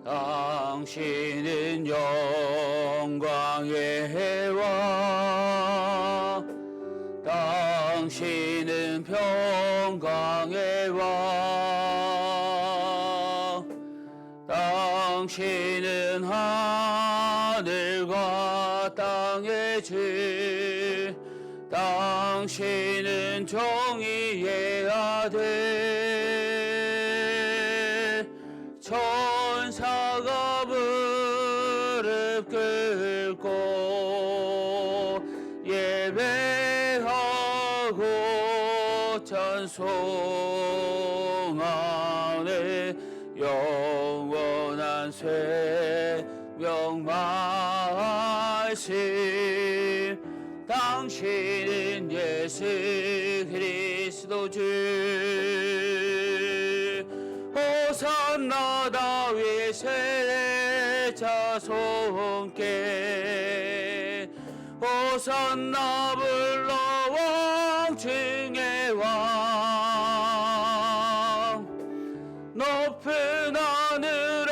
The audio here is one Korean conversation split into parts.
당신은 영광의 왕, 당신은 평강의 왕, 당신은 하늘과 땅의 주, 당신은 정의의 아들. 천사가 무릎 꿇고 예배하고 찬송하네. 영원한 생명 말씀, 당신은 예수 그리스도 주. 호산나 다윗의 자손께, 호산나 불러 왕 중의 왕. 높은 하늘에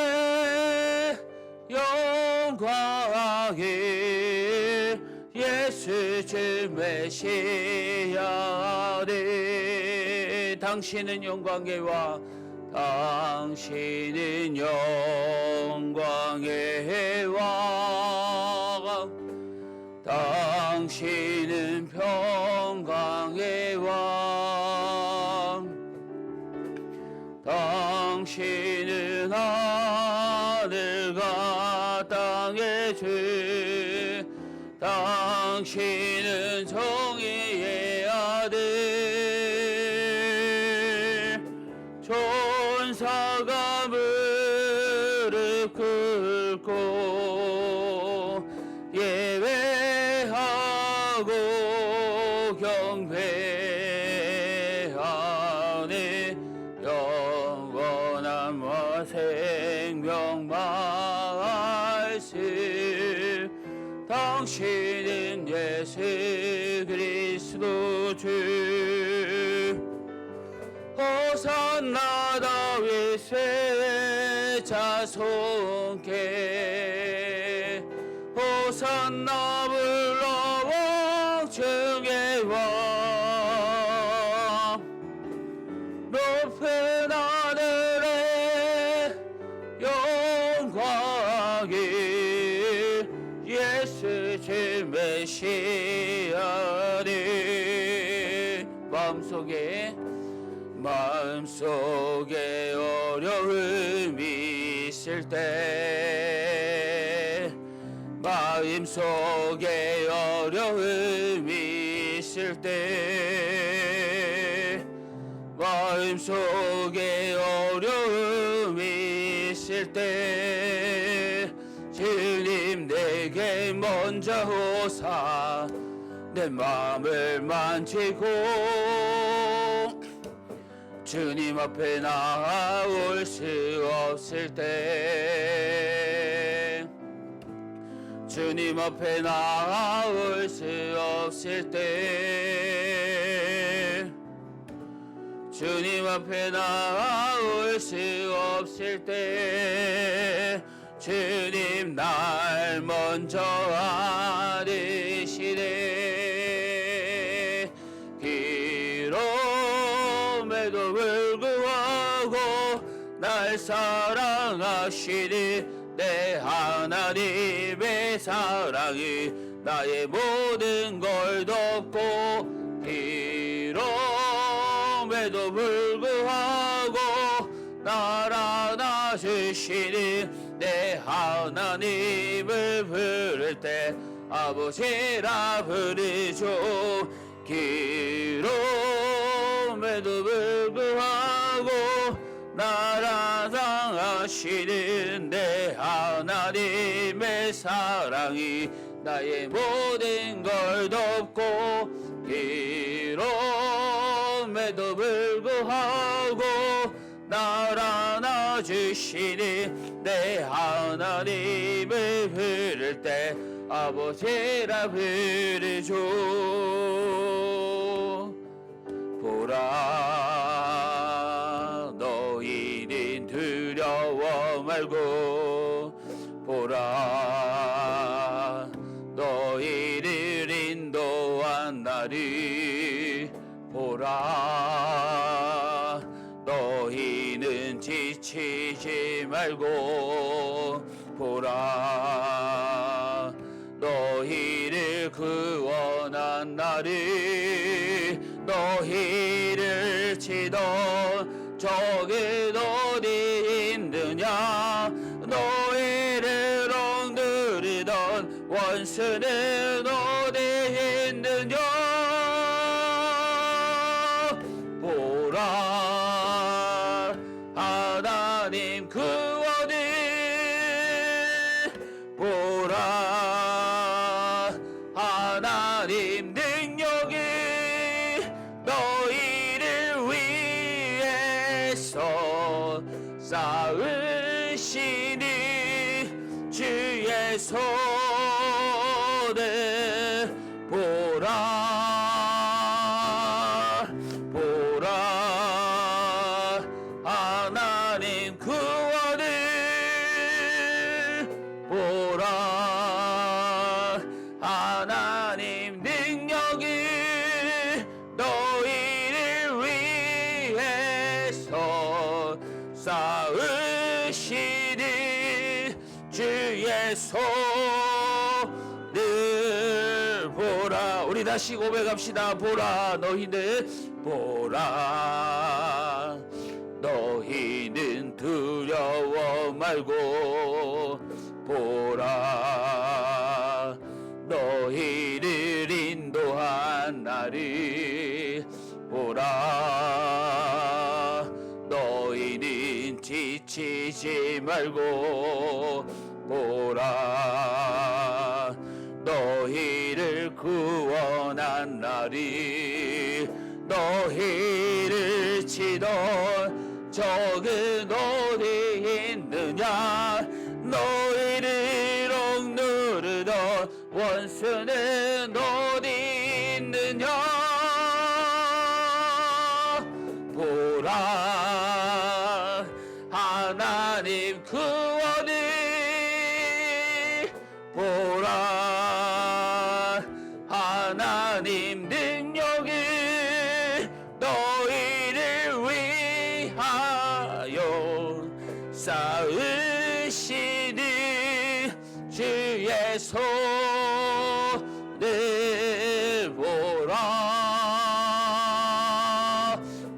영광이 예수 주 메시아네. 당신은 영광의 왕, 당신은 영광의 왕, 당신은 평강의 왕, 당신은 하늘과 땅의 주, 당신은 정의의 아들. 천사가 무릎 꿇고 예배하고 경배하네. 영원한 생명 말씀, 당신은 예수 그리스도 주. 호산나 다윗의 자손께, 호산나 불러 왕 중의 왕. 높은 하늘에 영광이 예수 주 메시아네. 마음속에 어려움이 있을 때, 마음속에 어려움이 있을 때, 마음속에 어려움이 있을 때, 주님 내게 먼저 오사 내 마음을 만지고, 주님 앞에 나올 수 없을 때, 주님 앞에 나올 수 없을 때, 주님 앞에 나올 수 없을 때, 주님 날 먼저 아르시네. 기름에도 불구하고 날 사랑하시니 내 하나님의 사랑이 나의 모든 걸 덮고, 기름에도 불구하고 날 안아주시니 내 하나님을 부를 때 아버지라 부르죠. 기름에도 불구하고 날 안아주시는 내 하나님의 사랑이 나의 모든 걸 덮고, 기름에도 불구하고 날 안아주시니 내 하나님을 부를 때 아버지라 부르죠. 보라 너희는 두려워 말고 날이 보라 너희는 지치지 말고 보라 너희를 구원한 날이 너희를 치던 적은 어디 있느냐 너희를 억누르던 원수는 어디 있느냐 보라 하나님 구원이 보라 하나님 능력이 너희를 위해서 쌓으시니 주의 손에 보라 보라 하나님 구원을 보라 하나님 능력이 너희를 위해서 쌓으시니 주의 손을 보라 우리 다시 고백합시다 보라 너희는 보라 너희는 두려워 말고 보라 너희를 인도한 날이 보라 너희는 지치지 말고 보라 너희를 구원한 날이 너희를 치던 적은 어디 있느냐 너희를 억누르던 원수는 어디 있느냐 보라 하나님 구원이 보라 하나님 능력이 너희를 위하여 쌓으시니 주의 손을 보라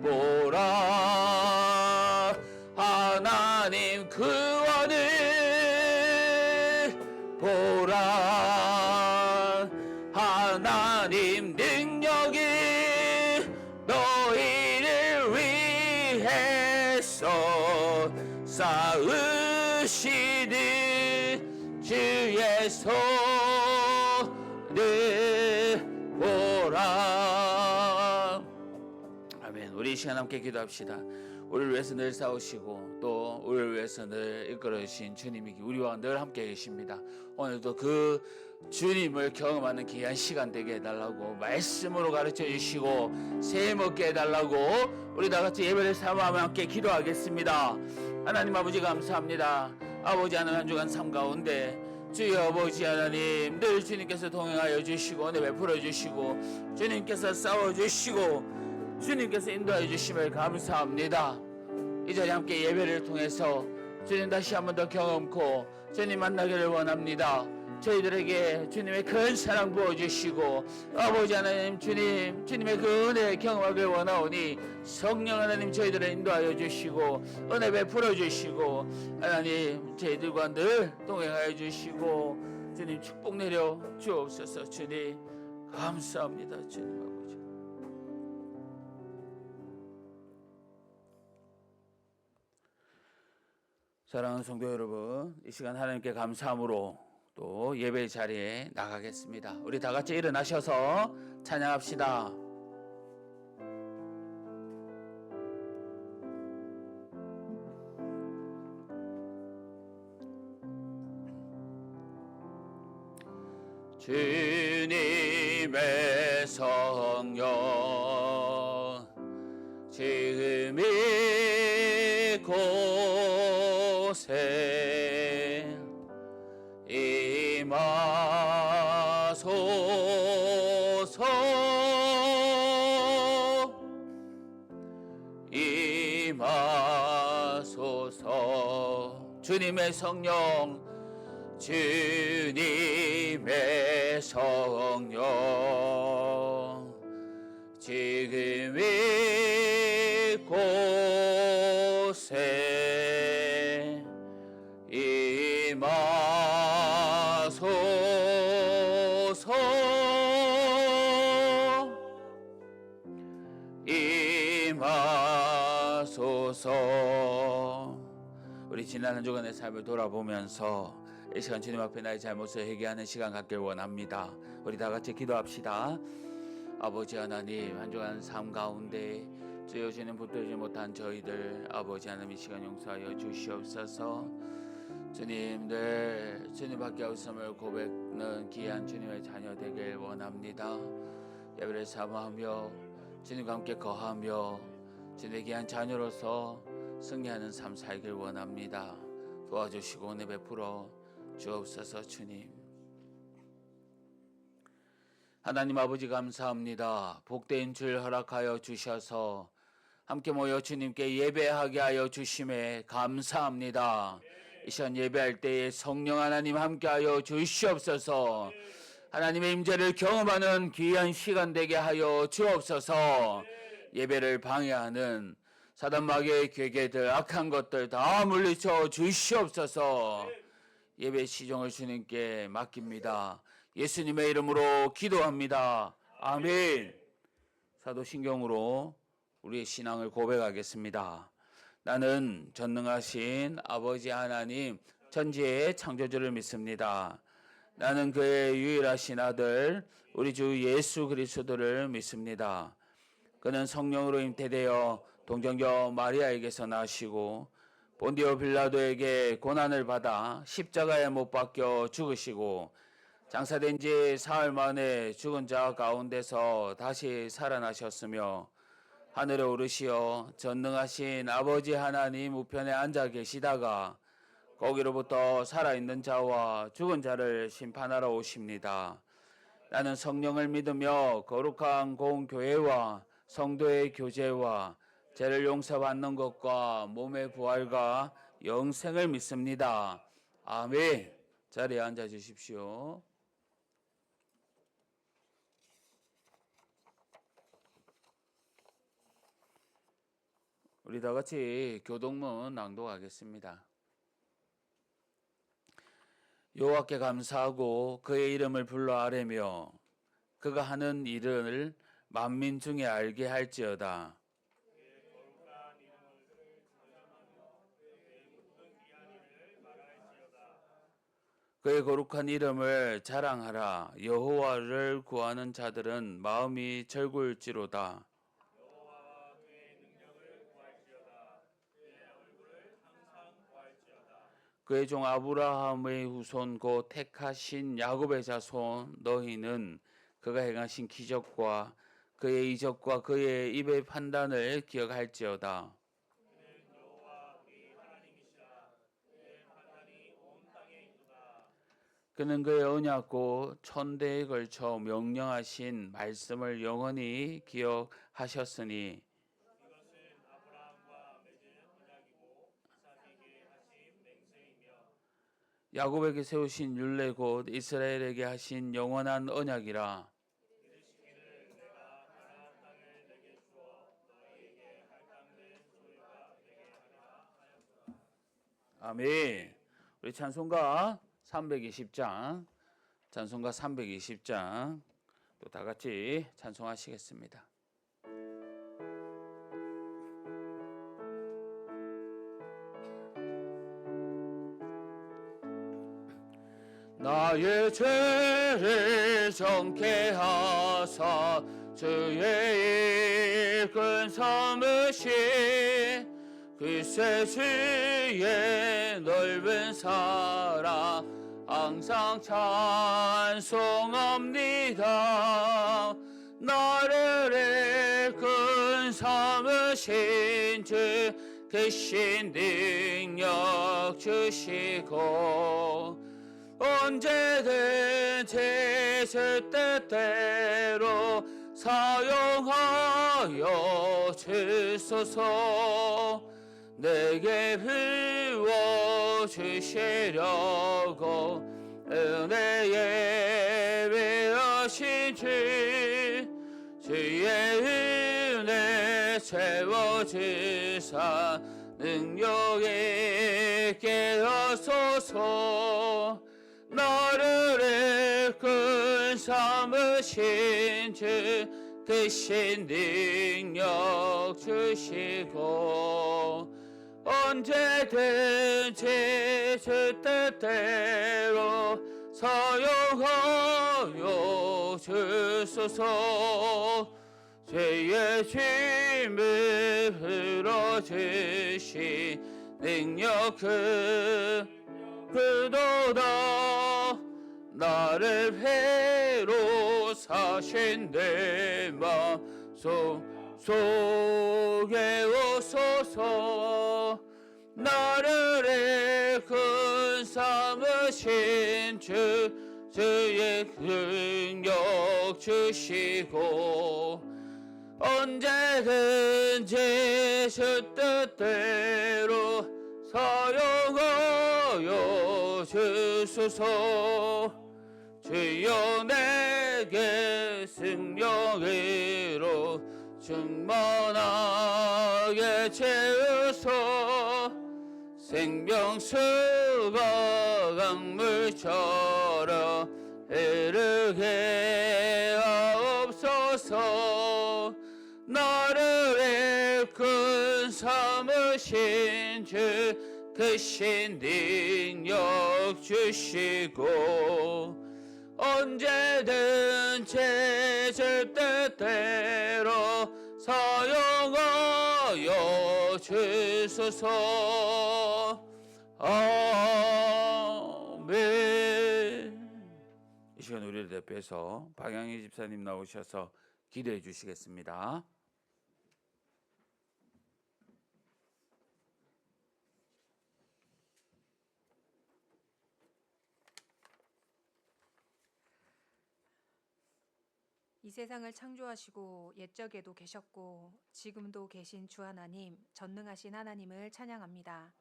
보라 하나님 구원을 보라 하나님 능력이 너희를 위해서 쌓으시니 주의 손을 보라 아멘. 우리 이 시간 함께 기도합시다. 우리를 위해서 늘 싸우시고 또 우리를 위해서 늘 이끌어주신 주님이 우리와 늘 함께 계십니다. 오늘도 그 주님을 경험하는 귀한 시간 되게 해달라고 말씀으로 가르쳐 주시고 새 먹게 해달라고 우리 다 같이 예배를 사모하며 함께 기도하겠습니다. 하나님 아버지 감사합니다. 아버지 하나님 한 주간 삶 가운데 주여 아버지 하나님 늘 주님께서 동행하여 주시고 은혜 베풀어 주시고 주님께서 싸워 주시고 주님께서 인도해 주심을 감사합니다. 이 자리에 함께 예배를 통해서 주님 다시 한 번 더 경험코 주님 만나기를 원합니다. 저희들에게 주님의 큰 사랑 부어주시고 아버지 하나님 주님의 그 은혜 경험하길 원하오니 성령 하나님 저희들을 인도하여 주시고 은혜 베풀어 주시고 하나님 저희들과 늘 동행하여 주시고 주님 축복 내려 주옵소서. 주님 감사합니다. 주님 아버지 사랑하는 성도 여러분, 이 시간 하나님께 감사함으로 또 예배 자리에 나가겠습니다. 우리 다 같이 일어나셔서 찬양합시다. 주님의 성령 지금 이곳에 임하소서. 임하소서. 주님의 성령, 주님의 성령, 지금 이곳에 임하소서. 임하소서. 우리 지난 한 주간의 삶을 돌아보면서 이 시간 주님 앞에 나의 잘못을 회개하는 시간 갖길 원합니다. 우리 다 같이 기도합시다. 아버지 하나님, 한 주간 삶 가운데 주여 주님 붙들지 못한 저희들 아버지 하나님 이 시간 용서하여 주시옵소서. 주님, 늘 주님 밖에 없음을 고백하는 귀한 주님의 자녀 되길 원합니다. 예배를 사모하며 주님과 함께 거하며 주님의 귀한 자녀로서 승리하는 삶 살길 원합니다. 도와주시고 은혜 베풀어 주옵소서. 주님, 하나님 아버지 감사합니다. 복된 줄 허락하여 주셔서 함께 모여 주님께 예배하게 하여 주심에 감사합니다. 이 시간 예배할 때에 성령 하나님 함께하여 주시옵소서. 하나님의 임재를 경험하는 귀한 시간 되게 하여 주옵소서. 예배를 방해하는 사단 마귀의 괴계들, 악한 것들 다 물리쳐 주시옵소서. 예배 시종을 주님께 맡깁니다. 예수님의 이름으로 기도합니다. 아멘. 사도신경으로 우리의 신앙을 고백하겠습니다. 나는 전능하신 아버지 하나님 천지의 창조주를 믿습니다. 나는 그의 유일하신 아들 우리 주 예수 그리스도를 믿습니다. 그는 성령으로 잉태되어 동정녀 마리아에게서 나시고 본디오 빌라도에게 고난을 받아 십자가에 못 박혀 죽으시고 장사된 지 사흘 만에 죽은 자 가운데서 다시 살아나셨으며 하늘에 오르시어 전능하신 아버지 하나님 우편에 앉아 계시다가 거기로부터 살아있는 자와 죽은 자를 심판하러 오십니다. 나는 성령을 믿으며 거룩한 공교회와 성도의 교제와 죄를 용서받는 것과 몸의 부활과 영생을 믿습니다. 아멘. 자리에 앉아 주십시오. 우리 다 같이 교동문 낭독하겠습니다. 여호와께 감사하고 그의 이름을 불러 아뢰며 그가 하는 일을 만민 중에 알게 할지어다. 그의 거룩한 이름을 자랑하라. 여호와를 구하는 자들은 마음이 절구일지로다. 그의 종 아브라함의 후손 곧 택하신 야곱의 자손 너희는 그가 행하신 기적과 그의 이적과 그의 입의 판단을 기억할지어다. 그는 그의 언약고 천대에 걸쳐 명령하신 말씀을 영원히 기억하셨으니 야곱에게 세우신 율례 곧 이스라엘에게 하신 영원한 언약이라. 아멘. 우리 찬송가 320장, 찬송가 320장 또 다 같이 찬송하시겠습니다. 나의 죄를 정케 하사 주의 큰 섬으신 그새 주의 넓은 사랑 항상 찬송합니다. 나를 큰 삼으신 주 대신 능력 주시고 언제든지 주 뜻대로 사용하여 주소서. 내게 비워주시려고 은혜에 위하신 주의 은혜 채워주사 능력 있게 하소서. 나를 이끈 삼으신 주 대신 능력 주시고 언제든지 주 뜻대로 사용하여 주소서. 죄의 짐을 풀어주시 능력 그도다. 나를 회로 사신 내 마음속 속에 오소서. 나를 이끈 삼으신 주의 능력 주시고 언제든지 주 뜻대로 사용하여 주소서. 주여 내게 승령으로 충만하게 채우소. 생명수가 강물처럼 흐르게 하옵소서. 나를 이끈 삼으신 주 대신 능력 주시고 언제든지 주 뜻대로 사용하여 주소서. 아멘. 이 시간 우리를 대표해서 박양희 집사님 나오셔서 기도해 주시겠습니다. 이 세상을 창조하시고 옛적에도 계셨고 지금도 계신 주 하나님, 전능하신 하나님을 찬양합니다.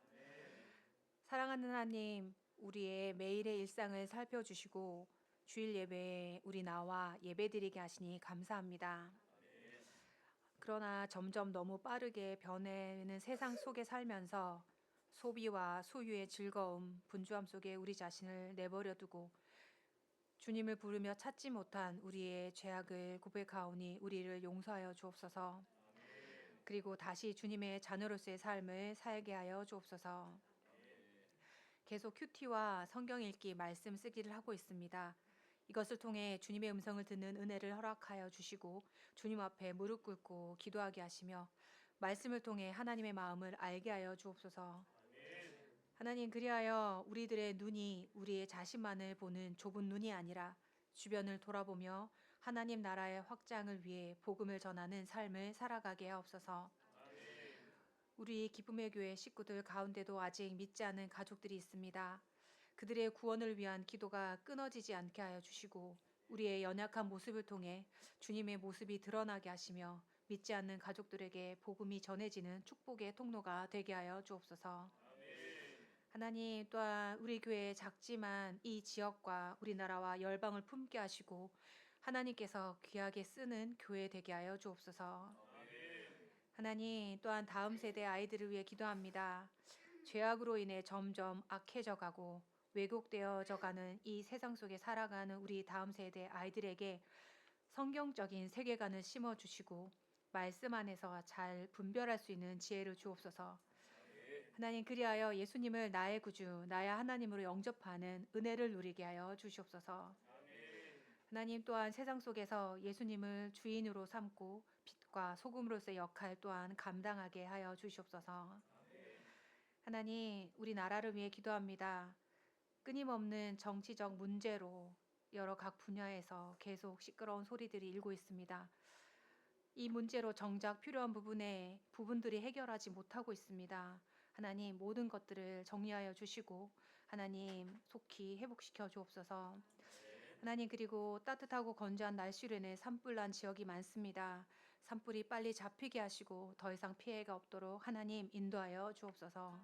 사랑하는 하나님, 우리의 매일의 일상을 살펴주시고 주일 예배에 우리 나와 예배드리게 하시니 감사합니다. 그러나 점점 너무 빠르게 변해는 세상 속에 살면서 소비와 소유의 즐거움, 분주함 속에 우리 자신을 내버려 두고 주님을 부르며 찾지 못한 우리의 죄악을 고백하오니 우리를 용서하여 주옵소서. 그리고 다시 주님의 자녀로서의 삶을 살게 하여 주옵소서. 계속 큐티와 성경 읽기, 말씀 쓰기를 하고 있습니다. 이것을 통해 주님의 음성을 듣는 은혜를 허락하여 주시고 주님 앞에 무릎 꿇고 기도하게 하시며 말씀을 통해 하나님의 마음을 알게 하여 주옵소서. 하나님, 그리하여 우리들의 눈이 우리의 자신만을 보는 좁은 눈이 아니라 주변을 돌아보며 하나님 나라의 확장을 위해 복음을 전하는 삶을 살아가게 하옵소서. 우리 기쁨의 교회 식구들 가운데도 아직 믿지 않은 가족들이 있습니다. 그들의 구원을 위한 기도가 끊어지지 않게 하여 주시고 우리의 연약한 모습을 통해 주님의 모습이 드러나게 하시며 믿지 않는 가족들에게 복음이 전해지는 축복의 통로가 되게 하여 주옵소서. 하나님, 또한 우리 교회 작지만 이 지역과 우리나라와 열방을 품게 하시고 하나님께서 귀하게 쓰는 교회 되게 하여 주옵소서. 하나님, 또한 다음 세대 아이들을 위해 기도합니다. 죄악으로 인해 점점 악해져 가고 왜곡되어져 가는 이 세상 속에 살아가는 우리 다음 세대 아이들에게 성경적인 세계관을 심어주시고 말씀 안에서 잘 분별할 수 있는 지혜를 주옵소서. 하나님, 그리하여 예수님을 나의 구주, 나의 하나님으로 영접하는 은혜를 누리게 하여 주시옵소서. 하나님, 또한 세상 속에서 예수님을 주인으로 삼고 빛과 소금으로서의 역할 또한 감당하게 하여 주시옵소서. 하나님, 우리 나라를 위해 기도합니다. 끊임없는 정치적 문제로 여러 각 분야에서 계속 시끄러운 소리들이 일고 있습니다. 이 문제로 정작 필요한 부분들이 해결하지 못하고 있습니다. 하나님, 모든 것들을 정리하여 주시고 하나님 속히 회복시켜 주옵소서. 하나님, 그리고 따뜻하고 건조한 날씨로 인해 산불 난 지역이 많습니다. 산불이 빨리 잡히게 하시고 더 이상 피해가 없도록 하나님 인도하여 주옵소서.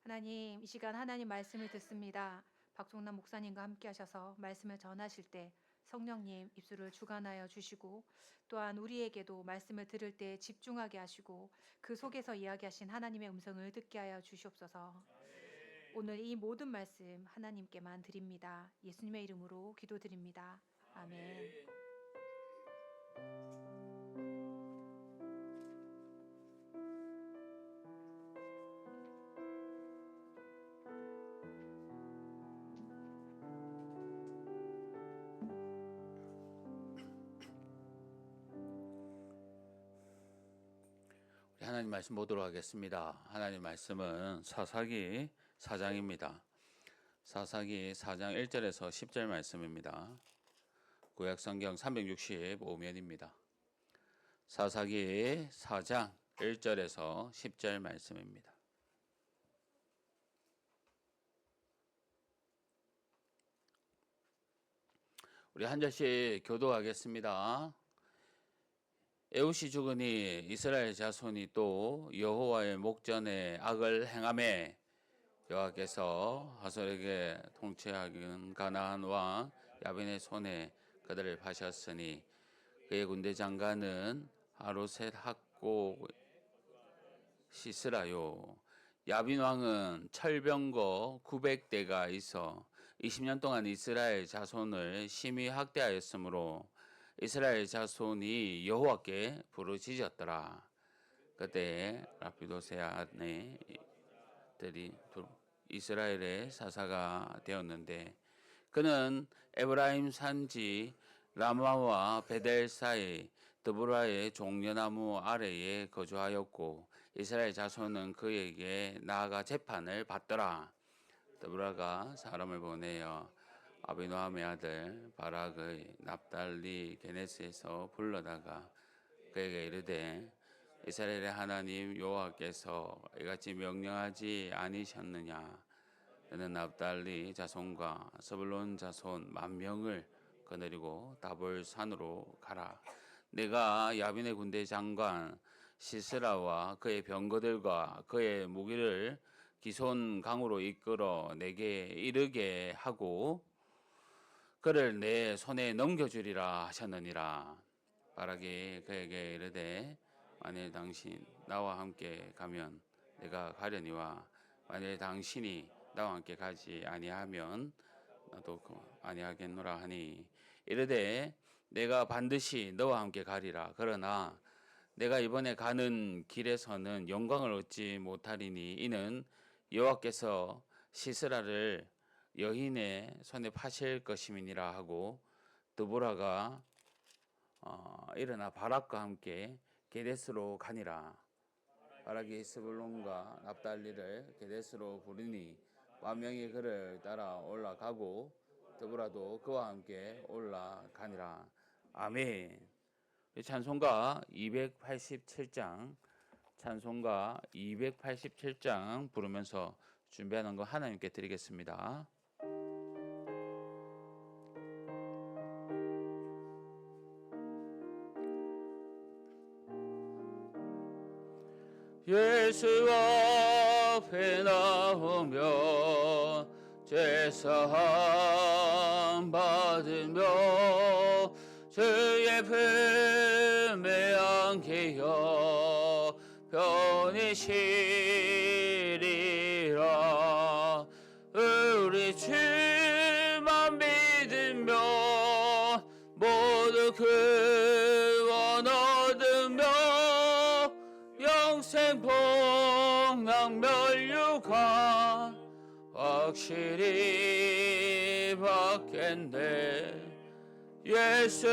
하나님, 이 시간 하나님 말씀을 듣습니다. 박종남 목사님과 함께 하셔서 말씀을 전하실 때 성령님 입술을 주관하여 주시고, 또한 우리에게도 말씀을 들을 때 집중하게 하시고 그 속에서 이야기하신 하나님의 음성을 듣게 하여 주시옵소서. 오늘 이 모든 말씀 하나님께만 드립니다. 예수님의 이름으로 기도드립니다. 아멘. 우리 하나님 말씀 보도록 하겠습니다. 하나님 말씀은 사사기 4장입니다. 사사기 4장 1절에서 10절 말씀입니다. 구약성경 365면입니다. 사사기 4장 1절에서 10절 말씀입니다. 우리 한 절씩 교도하겠습니다. 에웃이 죽으니 이스라엘 자손이 또 여호와의 목전에 악을 행하매 여호와께서 하솔에게 통치하는 가나안 왕 야빈의 손에 그들을 파셨으니 그의 군대 장관은 하루셋 학고 시스라요. 야빈 왕은 철병거 900대가 있어 20년 동안 이스라엘 자손을 심히 학대하였으므로 이스라엘 자손이 여호와께 부르짖었더라. 그때 라피도세 아내들이 이스라엘의 사사가 되었는데 그는 에브라임 산지 라마와 베델 사이 드보라의 종려나무 아래에 거주하였고 이스라엘 자손은 그에게 나아가 재판을 받더라. 드보라가 사람을 보내어 아비노함의 아들 바락의 납달리 게네스에서 불러다가 그에게 이르되 이스라엘의 하나님 여호와께서 이같이 명령하지 아니셨느냐. 너는 납달리 자손과 스불론 자손 10,000명을 거느리고 다볼 산으로 가라. 내가 야빈의 군대 장관 시스라와 그의 병거들과 그의 무기를 기손 강으로 이끌어 내게 이르게 하고 그를 내 손에 넘겨주리라 하셨느니라. 바락이 그에게 이르되 만일 당신 나와 함께 가면 내가 가려니와 만일 당신이 나와 함께 가지 아니하면 나도 아니하겠노라 하니 이르되 내가 반드시 너와 함께 가리라. 그러나 내가 이번에 가는 길에서는 영광을 얻지 못하리니 이는 여호와께서 시스라를 여인의 손에 파실 것임이니라 하고 드보라가 일어나 바락과 함께 게데스로 가니라. 바락이 스불론과 납달리를 게데스로 부르니 10,000명이 그를 따라 올라가고 드보라도 그와 함께 올라가니라. 아멘. 찬송가 287장 찬송가 287장 부르면서 준비하는 거 하나님께 드리겠습니다. 예수 앞에 나오며 죄사함 받으며 주의 품에 안기어 편히 쉬리라. 우리 주만 믿으며 모두 구원 얻으며 영생 복락 면류가 확실히 받겠네. 예수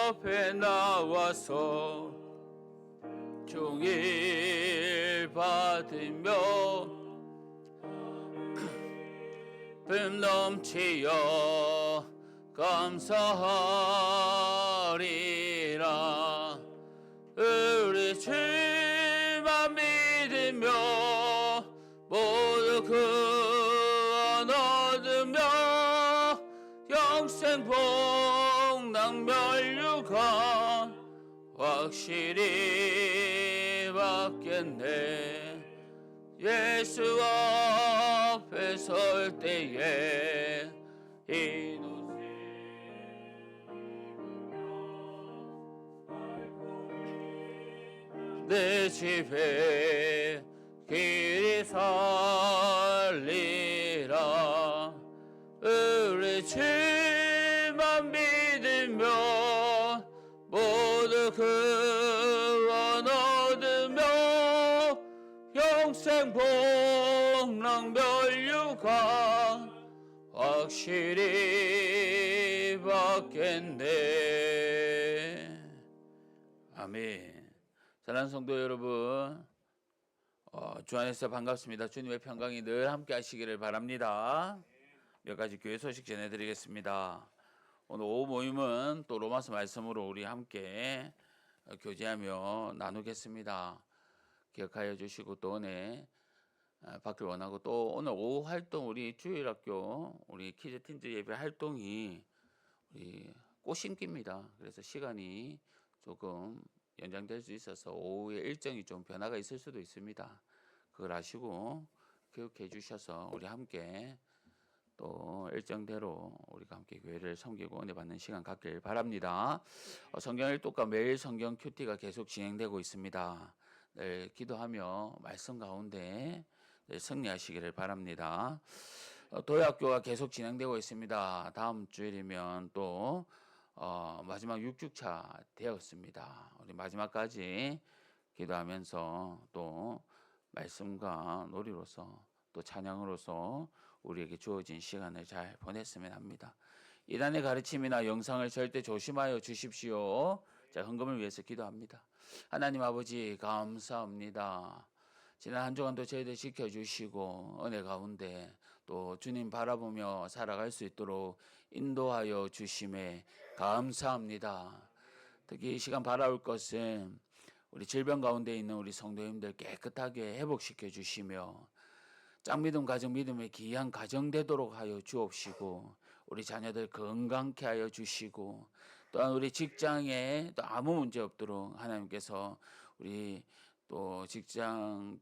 앞에 나와서 종일 받으며 품 넘치어 감사하리라. 우리 주만 믿으며 모두 영생복락면류가 확실히 받겠네. 예수 앞에 설 때에 내 집에 길이 살리라. 우리 주만 믿으면 모두 구원 얻으며 영생복락면류가 확실히 받겠네. 아멘. 사랑하는 성도 여러분, 주 안에서 반갑습니다. 주님의 평강이 늘 함께 하시기를 바랍니다. 몇 가지 교회 소식 전해드리겠습니다. 오늘 오후 모임은 또 로마서 말씀으로 우리 함께 교제하며 나누겠습니다. 기억하여 주시고 또 은혜 받길 원하고, 또 오늘 오후 활동, 우리 주일학교 우리 키즈 틴즈 예배 활동이 우리 꽃심기입니다. 그래서 시간이 조금 연장될 수 있어서 오후에 일정이 좀 변화가 있을 수도 있습니다. 그걸 아시고 기억해 주셔서 우리 함께 또 일정대로 우리가 함께 교회를 섬기고 은혜 받는 시간 갖길 바랍니다. 성경 일독과 매일 성경 큐티가 계속 진행되고 있습니다. 늘 기도하며 말씀 가운데 늘 승리하시기를 바랍니다. 도예학교가 계속 진행되고 있습니다. 다음 주일이면 또 마지막 6주차 되었습니다. 우리 마지막까지 기도하면서 또 말씀과 놀이로서 또 찬양으로서 우리에게 주어진 시간을 잘 보냈으면 합니다. 이단의 가르침이나 영상을 절대 조심하여 주십시오. 자, 헌금을 위해서 기도합니다. 하나님 아버지 감사합니다. 지난 한 주간도 저희들 지켜주시고 은혜 가운데 또 주님 바라보며 살아갈 수 있도록 인도하여 주심에 감사합니다. 특히 이 시간 바라올 것은 우리 질병 가운데 있는 우리 성도님들 깨끗하게 회복시켜 주시며 짝믿음 가정 믿음의 귀한 가정 되도록 하여 주옵시고, 우리 자녀들 건강케 하여 주시고, 또한 우리 직장에 또 아무 문제 없도록 하나님께서 우리 또 직장의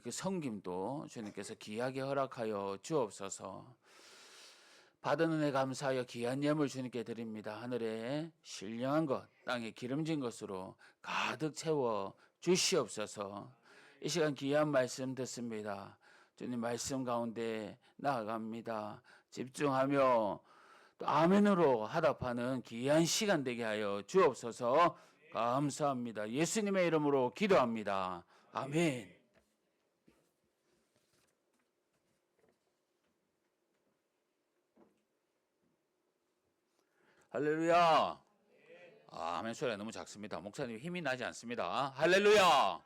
그 섬김도 주님께서 귀하게 허락하여 주옵소서. 받은 은혜 감사하여 귀한 예물 주님께 드립니다. 하늘에 신령한 것, 땅에 기름진 것으로 가득 채워 주시옵소서. 이 시간 귀한 말씀 듣습니다. 주님 말씀 가운데 나아갑니다. 집중하며 또 아멘으로 화답하는 귀한 시간 되게 하여 주옵소서. 감사합니다. 예수님의 이름으로 기도합니다. 아멘. 할렐루야. 아멘 소리가 너무 작습니다. 목사님 힘이 나지 않습니다. 할렐루야.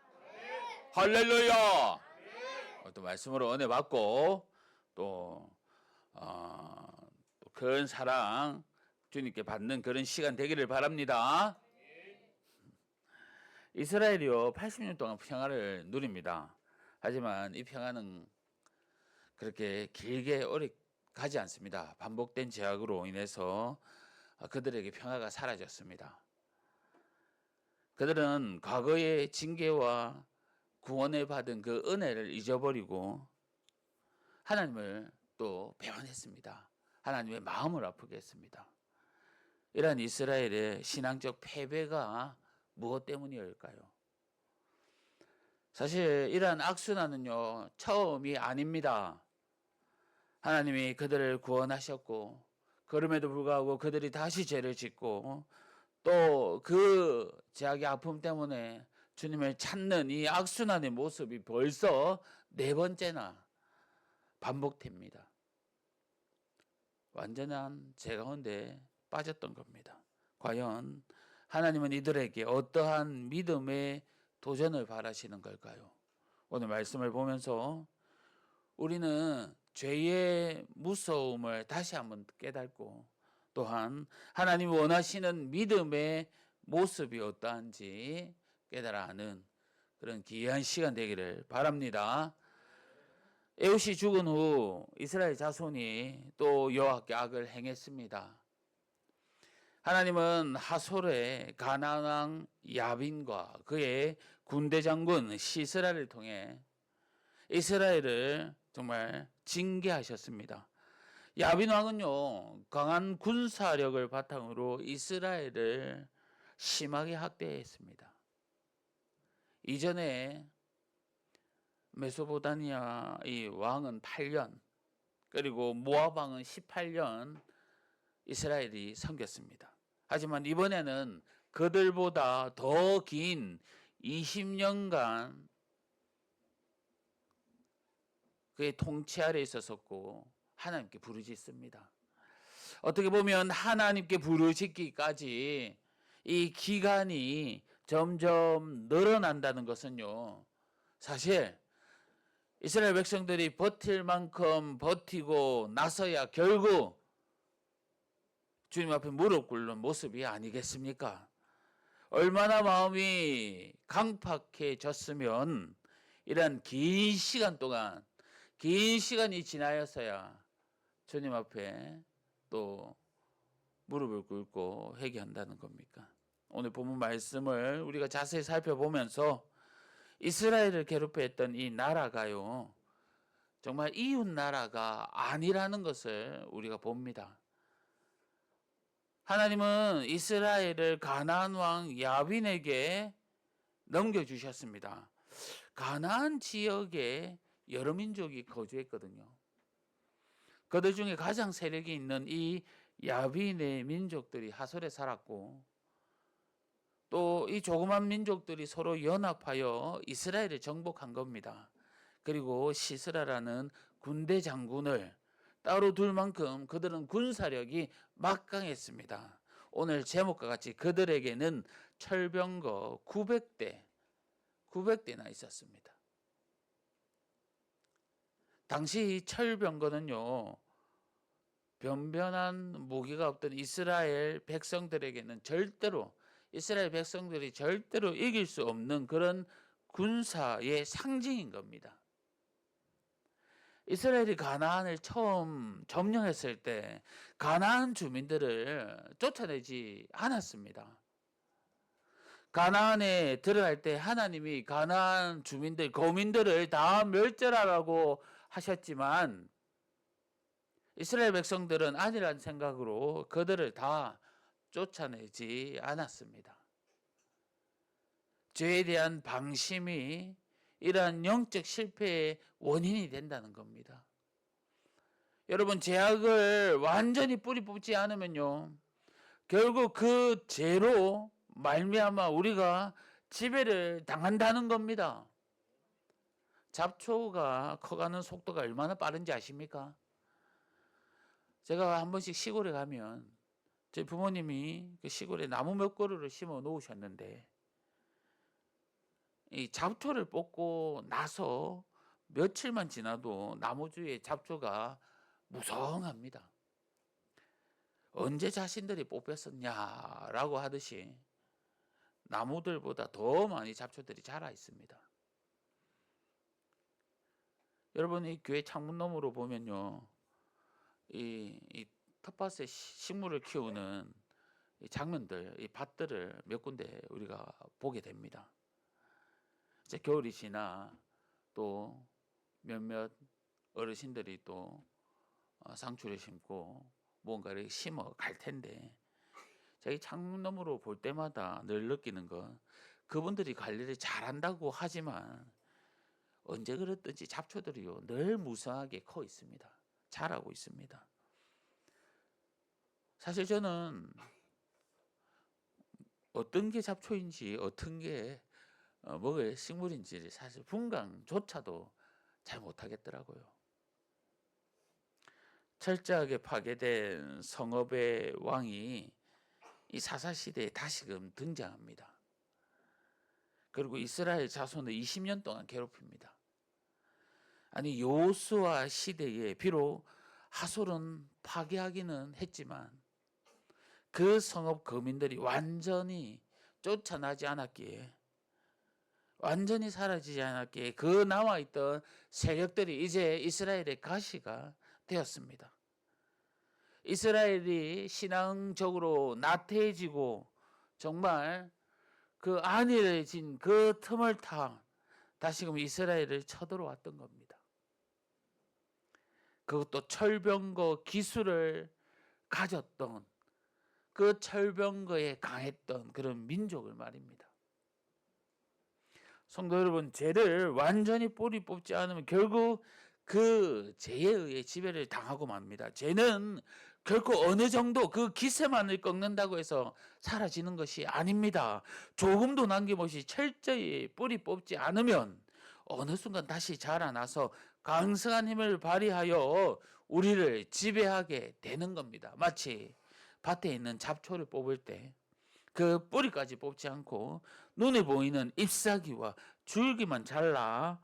할렐루야. 또 말씀으로 은혜 받고 또 큰 사랑 주님께 받는 그런 시간 되기를 바랍니다. 이스라엘이요 80년 동안 평화를 누립니다. 하지만 이 평화는 그렇게 길게 오래 가지 않습니다. 반복된 제약으로 인해서 그들에게 평화가 사라졌습니다. 그들은 과거의 징계와 구원을 받은 그 은혜를 잊어버리고 하나님을 또 배반했습니다. 하나님의 마음을 아프게 했습니다. 이러한 이스라엘의 신앙적 패배가 무엇 때문이었을까요? 사실 이러한 악순환은요 처음이 아닙니다. 하나님이 그들을 구원하셨고 그럼에도 불구하고 그들이 다시 죄를 짓고 또 그 죄악의 아픔 때문에 주님을 찾는 이 악순환의 모습이 벌써 4번째나 반복됩니다. 완전한 죄 가운데 빠졌던 겁니다. 과연 하나님은 이들에게 어떠한 믿음의 도전을 바라시는 걸까요? 오늘 말씀을 보면서 우리는 죄의 무서움을 다시 한번 깨닫고 또한 하나님이 원하시는 믿음의 모습이 어떠한지 깨달아 아는 그런 귀한 시간 되기를 바랍니다. 에웃이 죽은 후 이스라엘 자손이 또 여호와께 악을 행했습니다. 하나님은 하솔의 가나안 왕 야빈과 그의 군대 장군 시스라를 통해 이스라엘을 정말 징계하셨습니다. 야빈 왕은요, 강한 군사력을 바탕으로 이스라엘을 심하게 학대했습니다. 이전에 메소포타미아 이 왕은 8년, 그리고 모압 왕은 18년 이스라엘이 섬겼습니다. 하지만 이번에는 그들보다 더 긴 20년간 그의 통치 아래 있었었고 하나님께 부르짖습니다. 어떻게 보면 하나님께 부르짖기까지 이 기간이 점점 늘어난다는 것은요, 사실 이스라엘 백성들이 버틸 만큼 버티고 나서야 결국 주님 앞에 무릎 꿇는 모습이 아니겠습니까? 얼마나 마음이 강팍해졌으면 이런 긴 시간 동안, 긴 시간이 지나서야 주님 앞에 또 무릎을 꿇고 회개한다는 겁니까? 오늘 본문 말씀을 우리가 자세히 살펴보면서 이스라엘을 괴롭혀했던 이 나라가요, 정말 이웃 나라가 아니라는 것을 우리가 봅니다. 하나님은 이스라엘을 가나안 왕 야빈에게 넘겨주셨습니다. 가나안 지역에 여러 민족이 거주했거든요. 그들 중에 가장 세력이 있는 이 야빈의 민족들이 하솔에 살았고, 또 이 조그만 민족들이 서로 연합하여 이스라엘을 정복한 겁니다. 그리고 시스라라는 군대 장군을 따로 둘 만큼 그들은 군사력이 막강했습니다. 오늘 제목과 같이 그들에게는 철병거 900대나 있었습니다. 당시 철병거는요, 변변한 무기가 없던 이스라엘 백성들에게는 이스라엘 백성들이 절대로 이길 수 없는 그런 군사의 상징인 겁니다. 이스라엘이 가나안을 처음 점령했을 때 가나안 주민들을 쫓아내지 않았습니다. 가나안에 들어갈 때 하나님이 가나안 주민들, 거민들을 다 멸절하라고 하셨지만 이스라엘 백성들은 아니라는 생각으로 그들을 다 쫓아내지 않았습니다. 죄에 대한 방심이 이러한 영적 실패의 원인이 된다는 겁니다. 여러분, 죄악을 완전히 뿌리 뽑지 않으면요, 결국 그 죄로 말미암아 우리가 지배를 당한다는 겁니다. 잡초가 커가는 속도가 얼마나 빠른지 아십니까? 제가 한 번씩 시골에 가면 저희 부모님이 그 시골에 나무 몇 그루를 심어 놓으셨는데 이 잡초를 뽑고 나서 며칠만 지나도 나무 주위에 잡초가 무성합니다. 언제 자신들이 뽑혔었냐라고 하듯이 나무들보다 더 많이 잡초들이 자라 있습니다. 여러분, 이 교회 창문 너머로 보면요, 이 텃밭에 식물을 키우는 이 장면들, 이 밭들을 몇 군데 우리가 보게 됩니다. 이제 겨울이 지나 또 몇몇 어르신들이 또 상추를 심고 뭔가를 심어 갈 텐데, 자기 창문 너머로 볼 때마다 늘 느끼는 건 그분들이 관리를 잘한다고 하지만 언제 그랬든지 잡초들이요 늘 무성하게 커 있습니다. 자라고 있습니다. 사실 저는 어떤 게 잡초인지 어떤 게 먹을 식물인지 사실 분간조차도 잘 못하겠더라고요. 철저하게 파괴된 성읍의 왕이 이 사사시대에 다시금 등장합니다. 그리고 이스라엘 자손을 20년 동안 괴롭힙니다. 아니, 여호수아 시대에 비록 하솔은 파괴하기는 했지만 그 성읍 거민들이 완전히 쫓아나지 않았기에 완전히 사라지지 않았기에 그 남아있던 세력들이 이제 이스라엘의 가시가 되었습니다. 이스라엘이 신앙적으로 나태해지고 정말 그 안일해진 그 틈을 타 다시금 이스라엘을 쳐들어왔던 겁니다. 그것도 철병거 기술을 가졌던 그 철병거에 강했던 그런 민족을 말입니다. 성도 여러분, 죄를 완전히 뿌리 뽑지 않으면 결국 그 죄에 의해 지배를 당하고 맙니다. 죄는 결코 어느 정도 그 기세만을 꺾는다고 해서 사라지는 것이 아닙니다. 조금도 남김없이 철저히 뿌리 뽑지 않으면 어느 순간 다시 자라나서 강성한 힘을 발휘하여 우리를 지배하게 되는 겁니다. 마치 밭에 있는 잡초를 뽑을 때 그 뿌리까지 뽑지 않고 눈에 보이는 잎사귀와 줄기만 잘라내어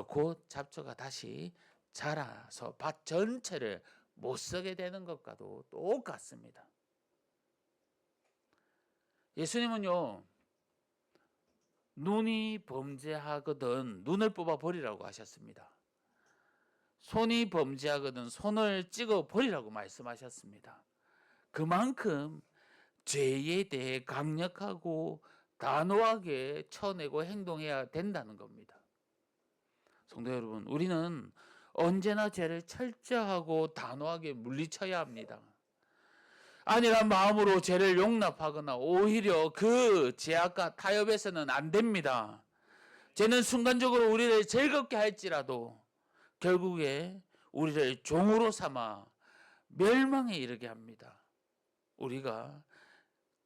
곧 잡초가 다시 자라서 밭 전체를 못 쓰게 되는 것과도 똑같습니다. 예수님은요, 눈이 범죄하거든 눈을 뽑아 버리라고 하셨습니다. 손이 범죄하거든 손을 찍어 버리라고 말씀하셨습니다. 그만큼 죄에 대해 강력하고 단호하게 쳐내고 행동해야 된다는 겁니다. 성도 여러분, 우리는 언제나 죄를 철저하고 단호하게 물리쳐야 합니다. 아니란 마음으로 죄를 용납하거나 오히려 그 죄악과 타협해서는 안 됩니다. 죄는 순간적으로 우리를 즐겁게 할지라도 결국에 우리를 종으로 삼아 멸망에 이르게 합니다. 우리가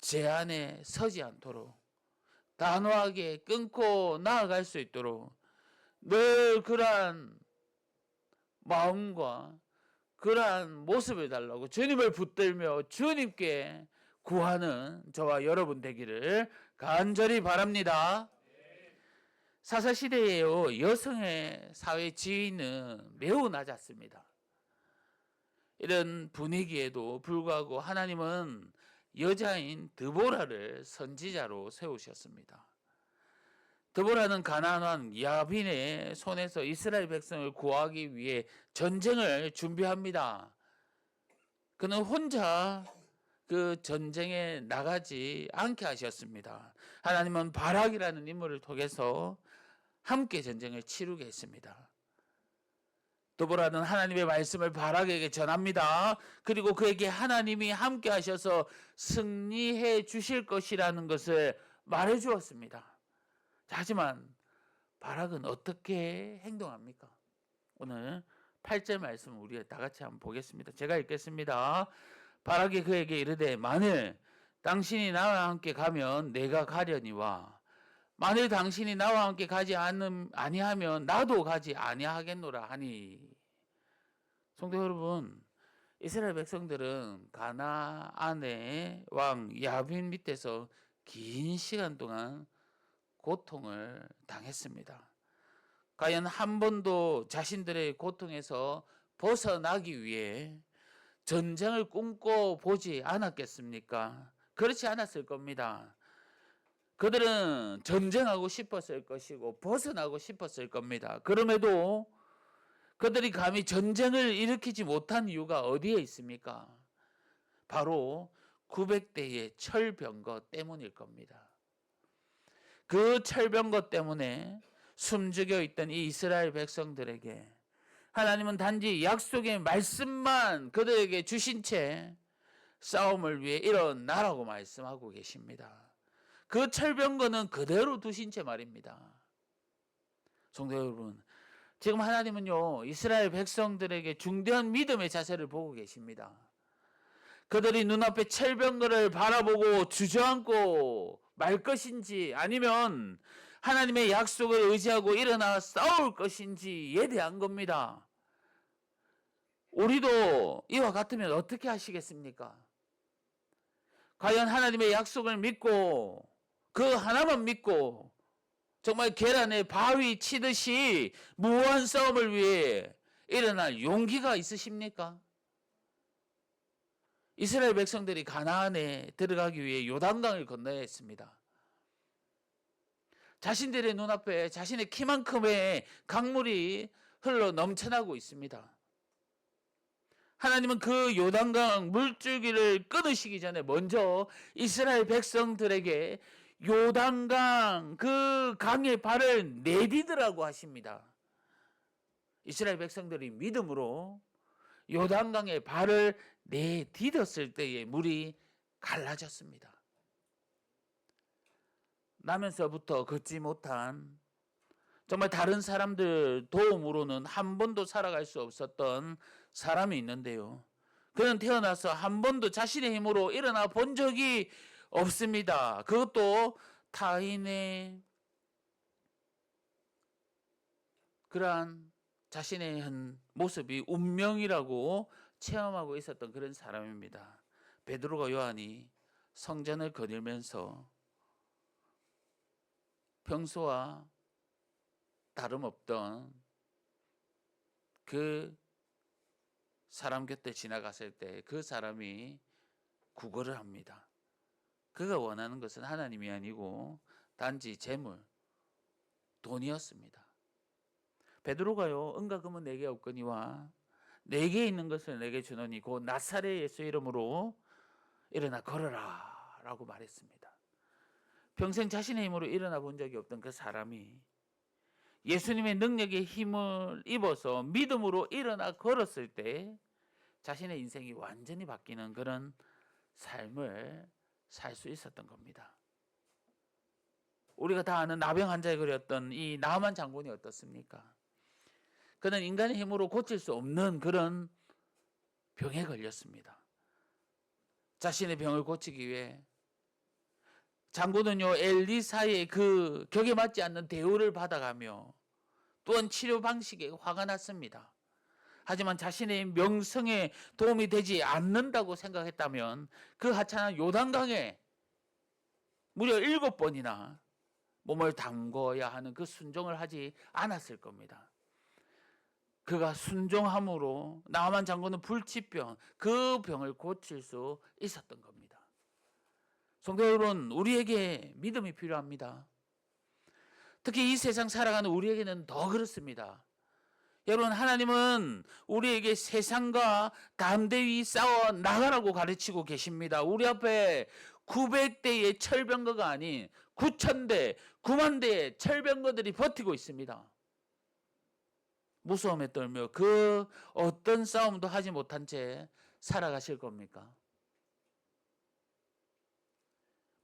죄 안에 서지 않도록 단호하게 끊고 나아갈 수 있도록 늘 그러한 마음과 그러한 모습을 달라고 주님을 붙들며 주님께 구하는 저와 여러분 되기를 간절히 바랍니다. 사사시대에요, 여성의 사회 지위는 매우 낮았습니다. 이런 분위기에도 불구하고 하나님은 여자인 드보라를 선지자로 세우셨습니다. 드보라는 가나안 왕 야빈의 손에서 이스라엘 백성을 구하기 위해 전쟁을 준비합니다. 그는 혼자 그 전쟁에 나가지 않게 하셨습니다. 하나님은 바락이라는 인물을 통해서 함께 전쟁을 치르게 했습니다. 드보라는 하나님의 말씀을 바락에게 전합니다. 그리고 그에게 하나님이 함께 하셔서 승리해 주실 것이라는 것을 말해 주었습니다. 하지만 바락은 어떻게 행동합니까? 오늘 8절 말씀 우리 다 같이 한번 보겠습니다. 제가 읽겠습니다. 바락이 그에게 이르되 만일 당신이 나와 함께 가면 내가 가려니와 만일 당신이 나와 함께 가지 아니하면 나도 가지 아니하겠노라 하니. 성도 여러분, 이스라엘 백성들은 가나안의 왕 야빈 밑에서 긴 시간 동안 고통을 당했습니다. 과연 한 번도 자신들의 고통에서 벗어나기 위해 전쟁을 꿈꿔보지 않았겠습니까? 그렇지 않았을 겁니다. 그들은 전쟁하고 싶었을 것이고 벗어나고 싶었을 겁니다. 그럼에도 그들이 감히 전쟁을 일으키지 못한 이유가 어디에 있습니까? 바로 900대의 철병거 때문일 겁니다. 그 철병거 때문에 숨죽여 있던 이 이스라엘 백성들에게 하나님은 단지 약속의 말씀만 그들에게 주신 채 싸움을 위해 일어나라고 말씀하고 계십니다. 그 철병거는 그대로 두신 채 말입니다. 성도 여러분, 지금 하나님은요, 이스라엘 백성들에게 중대한 믿음의 자세를 보고 계십니다. 그들이 눈앞에 철병거를 바라보고 주저앉고 말 것인지 아니면 하나님의 약속을 의지하고 일어나 싸울 것인지에 대한 겁니다. 우리도 이와 같으면 어떻게 하시겠습니까? 과연 하나님의 약속을 믿고 그 하나만 믿고 정말 계란에 바위 치듯이 무한 싸움을 위해 일어날 용기가 있으십니까? 이스라엘 백성들이 가나안에 들어가기 위해 요단강을 건너야 했습니다. 자신들의 눈앞에 자신의 키만큼의 강물이 흘러 넘쳐나고 있습니다. 하나님은 그 요단강 물줄기를 끊으시기 전에 먼저 이스라엘 백성들에게 요단강 그 강에 발을 내디디라고 하십니다. 이스라엘 백성들이 믿음으로 요단강에 발을 내디뎠을 때에 물이 갈라졌습니다. 나면서부터 걷지 못한, 정말 다른 사람들 도움으로는 한 번도 살아갈 수 없었던 사람이 있는데요. 그는 태어나서 한 번도 자신의 힘으로 일어나 본 적이 없습니다. 그것도 타인의 그러한 자신의 한 모습이 운명이라고 체험하고 있었던 그런 사람입니다. 베드로가 요한이 성전을 거닐면서 평소와 다름없던 그 사람 곁에 지나갔을 때 그 사람이 구걸을 합니다. 그가 원하는 것은 하나님이 아니고 단지 재물, 돈이었습니다. 베드로가요, 은과 금은 내게 없거니와 내게 있는 것을 내게 주노니 곧 나사렛 예수 이름으로 일어나 걸어라 라고 말했습니다. 평생 자신의 힘으로 일어나 본 적이 없던 그 사람이 예수님의 능력에 힘을 입어서 믿음으로 일어나 걸었을 때 자신의 인생이 완전히 바뀌는 그런 삶을 살 수 있었던 겁니다. 우리가 다 아는 나병 환자에 걸렸던 이 나만 장군이 어떻습니까? 그는 인간의 힘으로 고칠 수 없는 그런 병에 걸렸습니다. 자신의 병을 고치기 위해 장군은요, 엘리사의 그 격에 맞지 않는 대우를 받아가며 또한 치료 방식에 화가 났습니다. 하지만 자신의 명성에 도움이 되지 않는다고 생각했다면 그 하찮은 요단강에 무려 7번이나 몸을 담궈야 하는 그 순종을 하지 않았을 겁니다. 그가 순종함으로 나만 장군은 불치병, 그 병을 고칠 수 있었던 겁니다. 성도 여러분, 우리에게 믿음이 필요합니다. 특히 이 세상 살아가는 우리에게는 더 그렇습니다. 여러분, 하나님은 우리에게 세상과 담대히 싸워 나가라고 가르치고 계십니다. 우리 앞에 900대의 철병거가 아닌 9,000대, 9만 대의 철병거들이 버티고 있습니다. 무서움에 떨며 그 어떤 싸움도 하지 못한 채 살아가실 겁니까?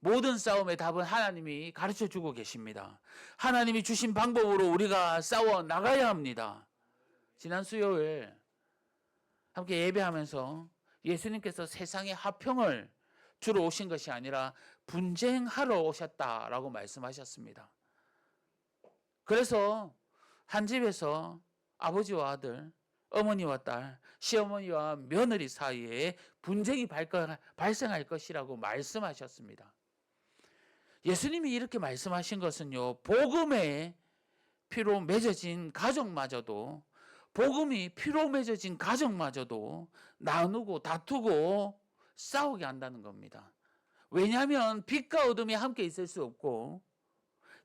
모든 싸움의 답은 하나님이 가르쳐주고 계십니다. 하나님이 주신 방법으로 우리가 싸워 나가야 합니다. 지난 수요일 함께 예배하면서 예수님께서 세상의 화평을 주러 오신 것이 아니라 분쟁하러 오셨다라고 말씀하셨습니다. 그래서 한 집에서 아버지와 아들, 어머니와 딸, 시어머니와 며느리 사이에 분쟁이 발생할 것이라고 말씀하셨습니다. 예수님이 이렇게 말씀하신 것은요, 복음에 피로 맺어진 가정마저도, 복음이 피로 맺어진 가정마저도 나누고 다투고 싸우게 한다는 겁니다. 왜냐하면 빛과 어둠이 함께 있을 수 없고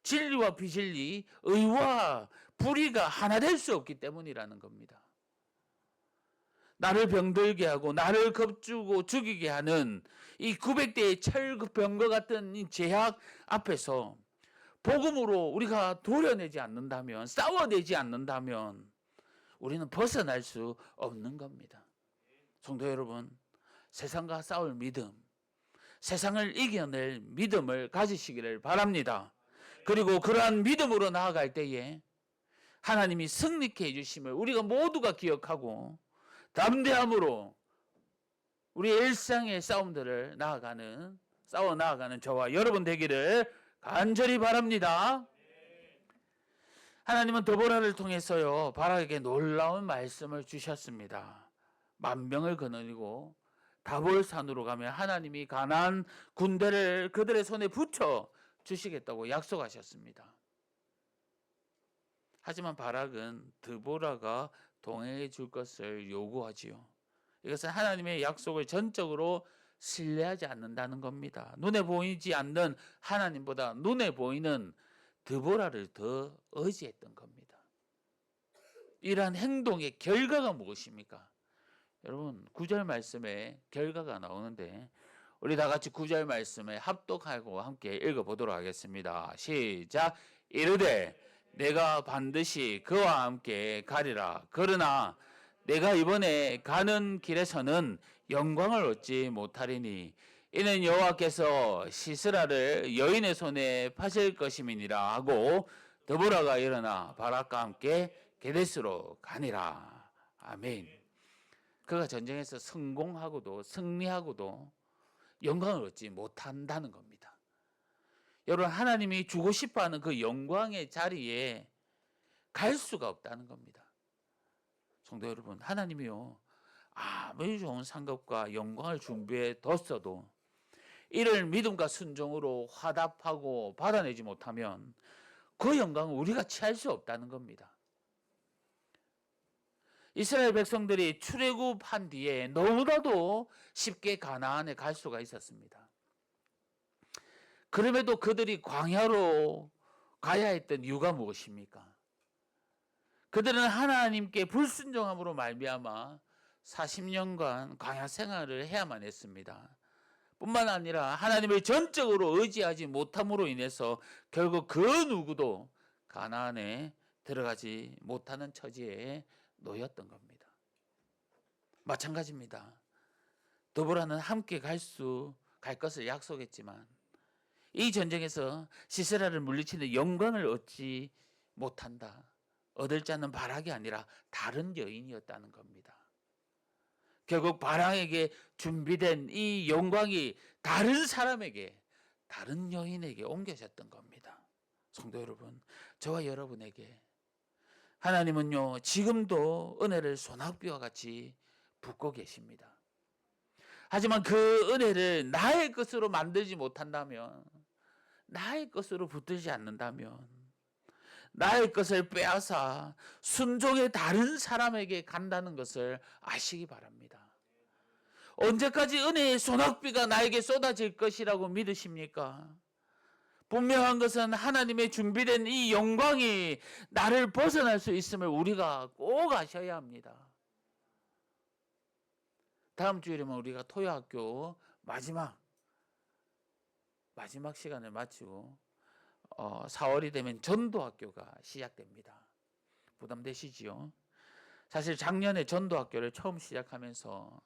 진리와 비진리, 의와 불의가 하나 될 수 없기 때문이라는 겁니다. 나를 병들게 하고 나를 겁주고 죽이게 하는 이 900대의 철병거 같은 이 제약 앞에서 복음으로 우리가 도려내지 않는다면, 싸워내지 않는다면 우리는 벗어날 수 없는 겁니다. 성도 여러분, 세상과 싸울 믿음, 세상을 이겨낼 믿음을 가지시기를 바랍니다. 그리고 그러한 믿음으로 나아갈 때에 하나님이 승리케 해주심을 우리가 모두가 기억하고 담대함으로 우리의 일상의 싸움들을 싸워 나아가는 저와 여러분 되기를 간절히 바랍니다. 하나님은 드보라를 통해서요, 바락에게 놀라운 말씀을 주셨습니다. 만병을 거느리고 다볼산으로 가면 하나님이 가나안 군대를 그들의 손에 붙여 주시겠다고 약속하셨습니다. 하지만 바락은 드보라가 동행해 줄 것을 요구하지요. 이것은 하나님의 약속을 전적으로 신뢰하지 않는다는 겁니다. 눈에 보이지 않는 하나님보다 눈에 보이는 드보라를 더 의지했던 겁니다. 이러한 행동의 결과가 무엇입니까? 여러분 9절 말씀에 결과가 나오는데 우리 다 같이 9절 말씀에 합독하고 함께 읽어보도록 하겠습니다. 시작. 이르되 내가 반드시 그와 함께 가리라. 그러나 내가 이번에 가는 길에서는 영광을 얻지 못하리니 이는 여호와께서 시스라를 여인의 손에 파실 것임이니라 하고 드보라가 일어나 바락과 함께 게데스로 가니라. 아멘. 그가 전쟁에서 성공하고도 승리하고도 영광을 얻지 못한다는 겁니다. 여러분 하나님이 주고 싶어하는 그 영광의 자리에 갈 수가 없다는 겁니다. 성도 여러분, 하나님이요 아무리 좋은 상급과 영광을 준비해 뒀어도 이를 믿음과 순종으로 화답하고 받아내지 못하면 그 영광을 우리가 취할 수 없다는 겁니다. 이스라엘 백성들이 출애굽한 뒤에 너무나도 쉽게 가나안에 갈 수가 있었습니다. 그럼에도 그들이 광야로 가야 했던 이유가 무엇입니까? 그들은 하나님께 불순종함으로 말미암아 40년간 광야 생활을 해야만 했습니다. 뿐만 아니라 하나님을 전적으로 의지하지 못함으로 인해서 결국 그 누구도 가나안에 들어가지 못하는 처지에 놓였던 겁니다. 마찬가지입니다. 드보라는 함께 갈 것을 약속했지만 이 전쟁에서 시세라를 물리치는 영광을 얻지 못한다. 얻을 자는 바락이 아니라 다른 여인이었다는 겁니다. 결국 바락에게 준비된 이 영광이 다른 사람에게, 다른 여인에게 옮겨졌던 겁니다. 성도 여러분, 저와 여러분에게 하나님은요 지금도 은혜를 소낙비와 같이 붓고 계십니다. 하지만 그 은혜를 나의 것으로 만들지 못한다면, 나의 것으로 붙들지 않는다면, 나의 것을 빼앗아 순종의 다른 사람에게 간다는 것을 아시기 바랍니다. 언제까지 은혜의 소낙비가 나에게 쏟아질 것이라고 믿으십니까? 분명한 것은 하나님의 준비된 이 영광이 나를 벗어날 수 있음을 우리가 꼭 아셔야 합니다. 다음 주일이면 우리가 토요학교 마지막 시간을 마치고 4월이 되면 전도학교가 시작됩니다. 부담되시지요? 사실 작년에 전도학교를 처음 시작하면서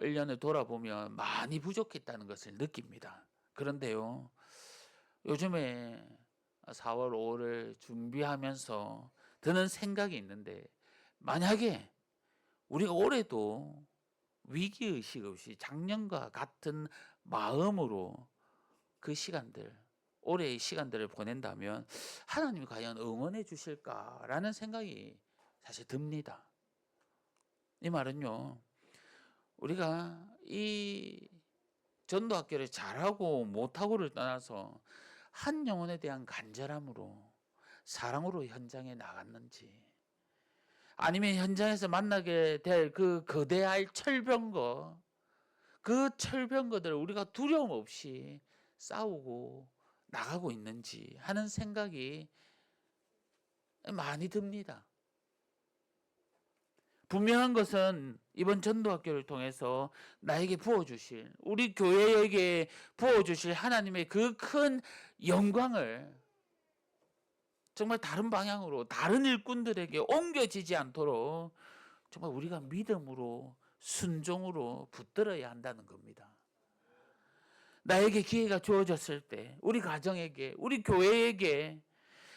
1년을 돌아보면 많이 부족했다는 것을 느낍니다. 그런데요, 요즘에 4월, 5월을 준비하면서 드는 생각이 있는데, 만약에 우리가 올해도 위기의식 없이 작년과 같은 마음으로 그 시간들, 올해의 시간들을 보낸다면 하나님이 과연 응원해 주실까라는 생각이 사실 듭니다. 이 말은요, 우리가 이 전도학교를 잘하고 못하고를 떠나서 한 영혼에 대한 간절함으로, 사랑으로 현장에 나갔는지, 아니면 현장에서 만나게 될 그 거대할 철병거, 그 철병거들을 우리가 두려움 없이 싸우고 나가고 있는지 하는 생각이 많이 듭니다. 분명한 것은 이번 전도학교를 통해서 나에게 부어주실, 우리 교회에게 부어주실 하나님의 그 큰 영광을 정말 다른 방향으로, 다른 일꾼들에게 옮겨지지 않도록 정말 우리가 믿음으로, 순종으로 붙들어야 한다는 겁니다. 나에게 기회가 주어졌을 때, 우리 가정에게, 우리 교회에게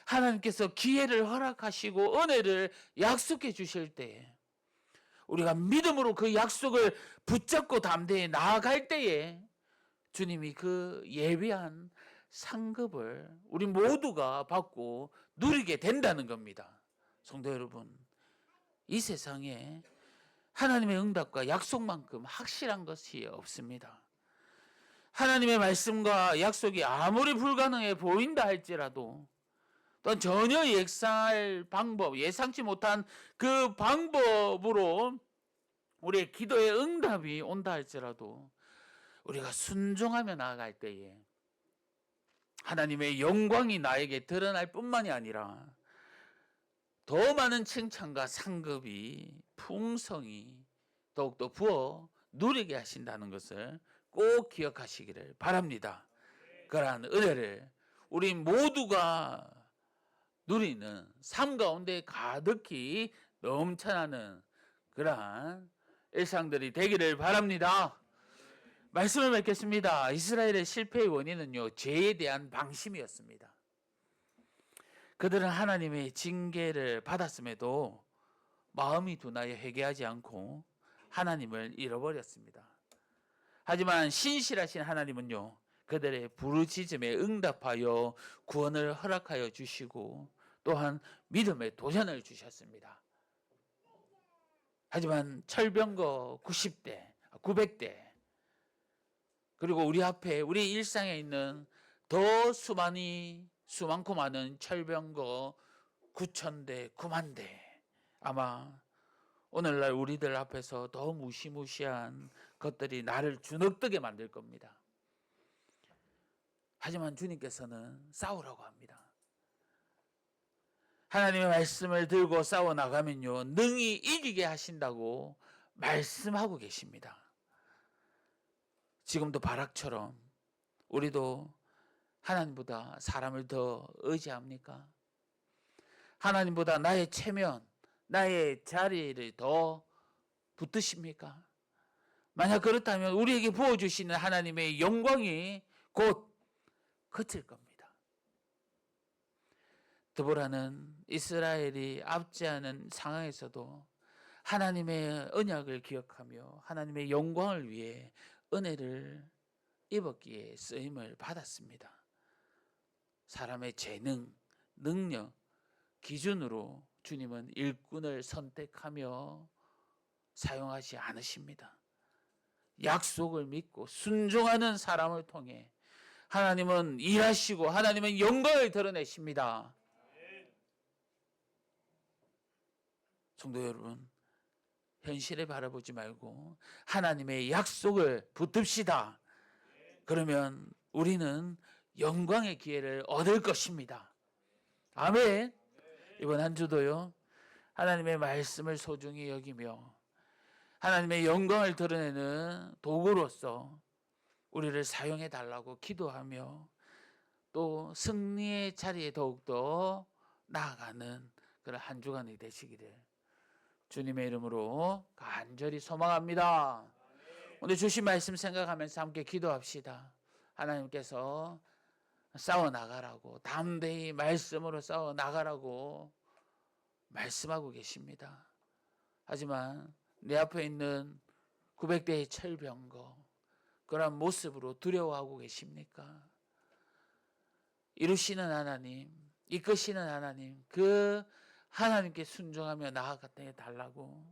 하나님께서 기회를 허락하시고 은혜를 약속해 주실 때, 우리가 믿음으로 그 약속을 붙잡고 담대히 나아갈 때에 주님이 그 예비한 상급을 우리 모두가 받고 누리게 된다는 겁니다. 성도 여러분, 이 세상에 하나님의 응답과 약속만큼 확실한 것이 없습니다. 하나님의 말씀과 약속이 아무리 불가능해 보인다 할지라도, 또한 전혀 예상할 방법, 예상치 못한 그 방법으로 우리의 기도의 응답이 온다 할지라도 우리가 순종하며 나아갈 때에 하나님의 영광이 나에게 드러날 뿐만이 아니라 더 많은 칭찬과 상급이 풍성이 더욱더 부어 누리게 하신다는 것을 꼭 기억하시기를 바랍니다. 그러한 은혜를 우리 모두가 누리는 삶 가운데 가득히 넘쳐나는 그러한 일상들이 되기를 바랍니다. 말씀을 맺겠습니다. 이스라엘의 실패의 원인은요, 죄에 대한 방심이었습니다. 그들은 하나님의 징계를 받았음에도 마음이 둔하여 회개하지 않고 하나님을 잃어버렸습니다. 하지만 신실하신 하나님은요, 그들의 부르짖음에 응답하여 구원을 허락하여 주시고 또한 믿음의 도전을 주셨습니다. 하지만 철병거 900대 그리고 우리 앞에 우리 일상에 있는 더 수많고 많은 철병거 9,000대, 9만 대, 아마 오늘날 우리들 앞에서 더 무시무시한 것들이 나를 주눅들게 만들 겁니다. 하지만 주님께서는 싸우라고 합니다. 하나님의 말씀을 들고 싸워 나가면요, 능히 이기게 하신다고 말씀하고 계십니다. 지금도 바락처럼 우리도 하나님보다 사람을 더 의지합니까? 하나님보다 나의 체면, 나의 자리를 더 붙드십니까? 만약 그렇다면 우리에게 부어주시는 하나님의 영광이 곧 그칠 겁니다. 드보라는 이스라엘이 압제하는 상황에서도 하나님의 언약을 기억하며 하나님의 영광을 위해 은혜를 입었기에 쓰임을 받았습니다. 사람의 재능, 능력 기준으로 주님은 일꾼을 선택하며 사용하지 않으십니다. 약속을 믿고 순종하는 사람을 통해 하나님은 일하시고 하나님은 영광을 드러내십니다. 성도 여러분, 현실에 바라보지 말고 하나님의 약속을 붙듭시다. 그러면 우리는 영광의 기회를 얻을 것입니다. 아멘. 이번 한 주도요, 하나님의 말씀을 소중히 여기며 하나님의 영광을 드러내는 도구로서 우리를 사용해 달라고 기도하며 또 승리의 자리에 더욱더 나아가는 그런 한 주간이 되시기를 주님의 이름으로 간절히 소망합니다. 오늘 주신 말씀 생각하면서 함께 기도합시다. 하나님께서 싸워 나가라고, 담대히 말씀으로 싸워 나가라고 말씀하고 계십니다. 하지만 내 앞에 있는 900대의 철병거, 그런 모습으로 두려워하고 계십니까? 이루시는 하나님, 이끄시는 하나님, 그 하나님께 순종하며 나아가게 해달라고,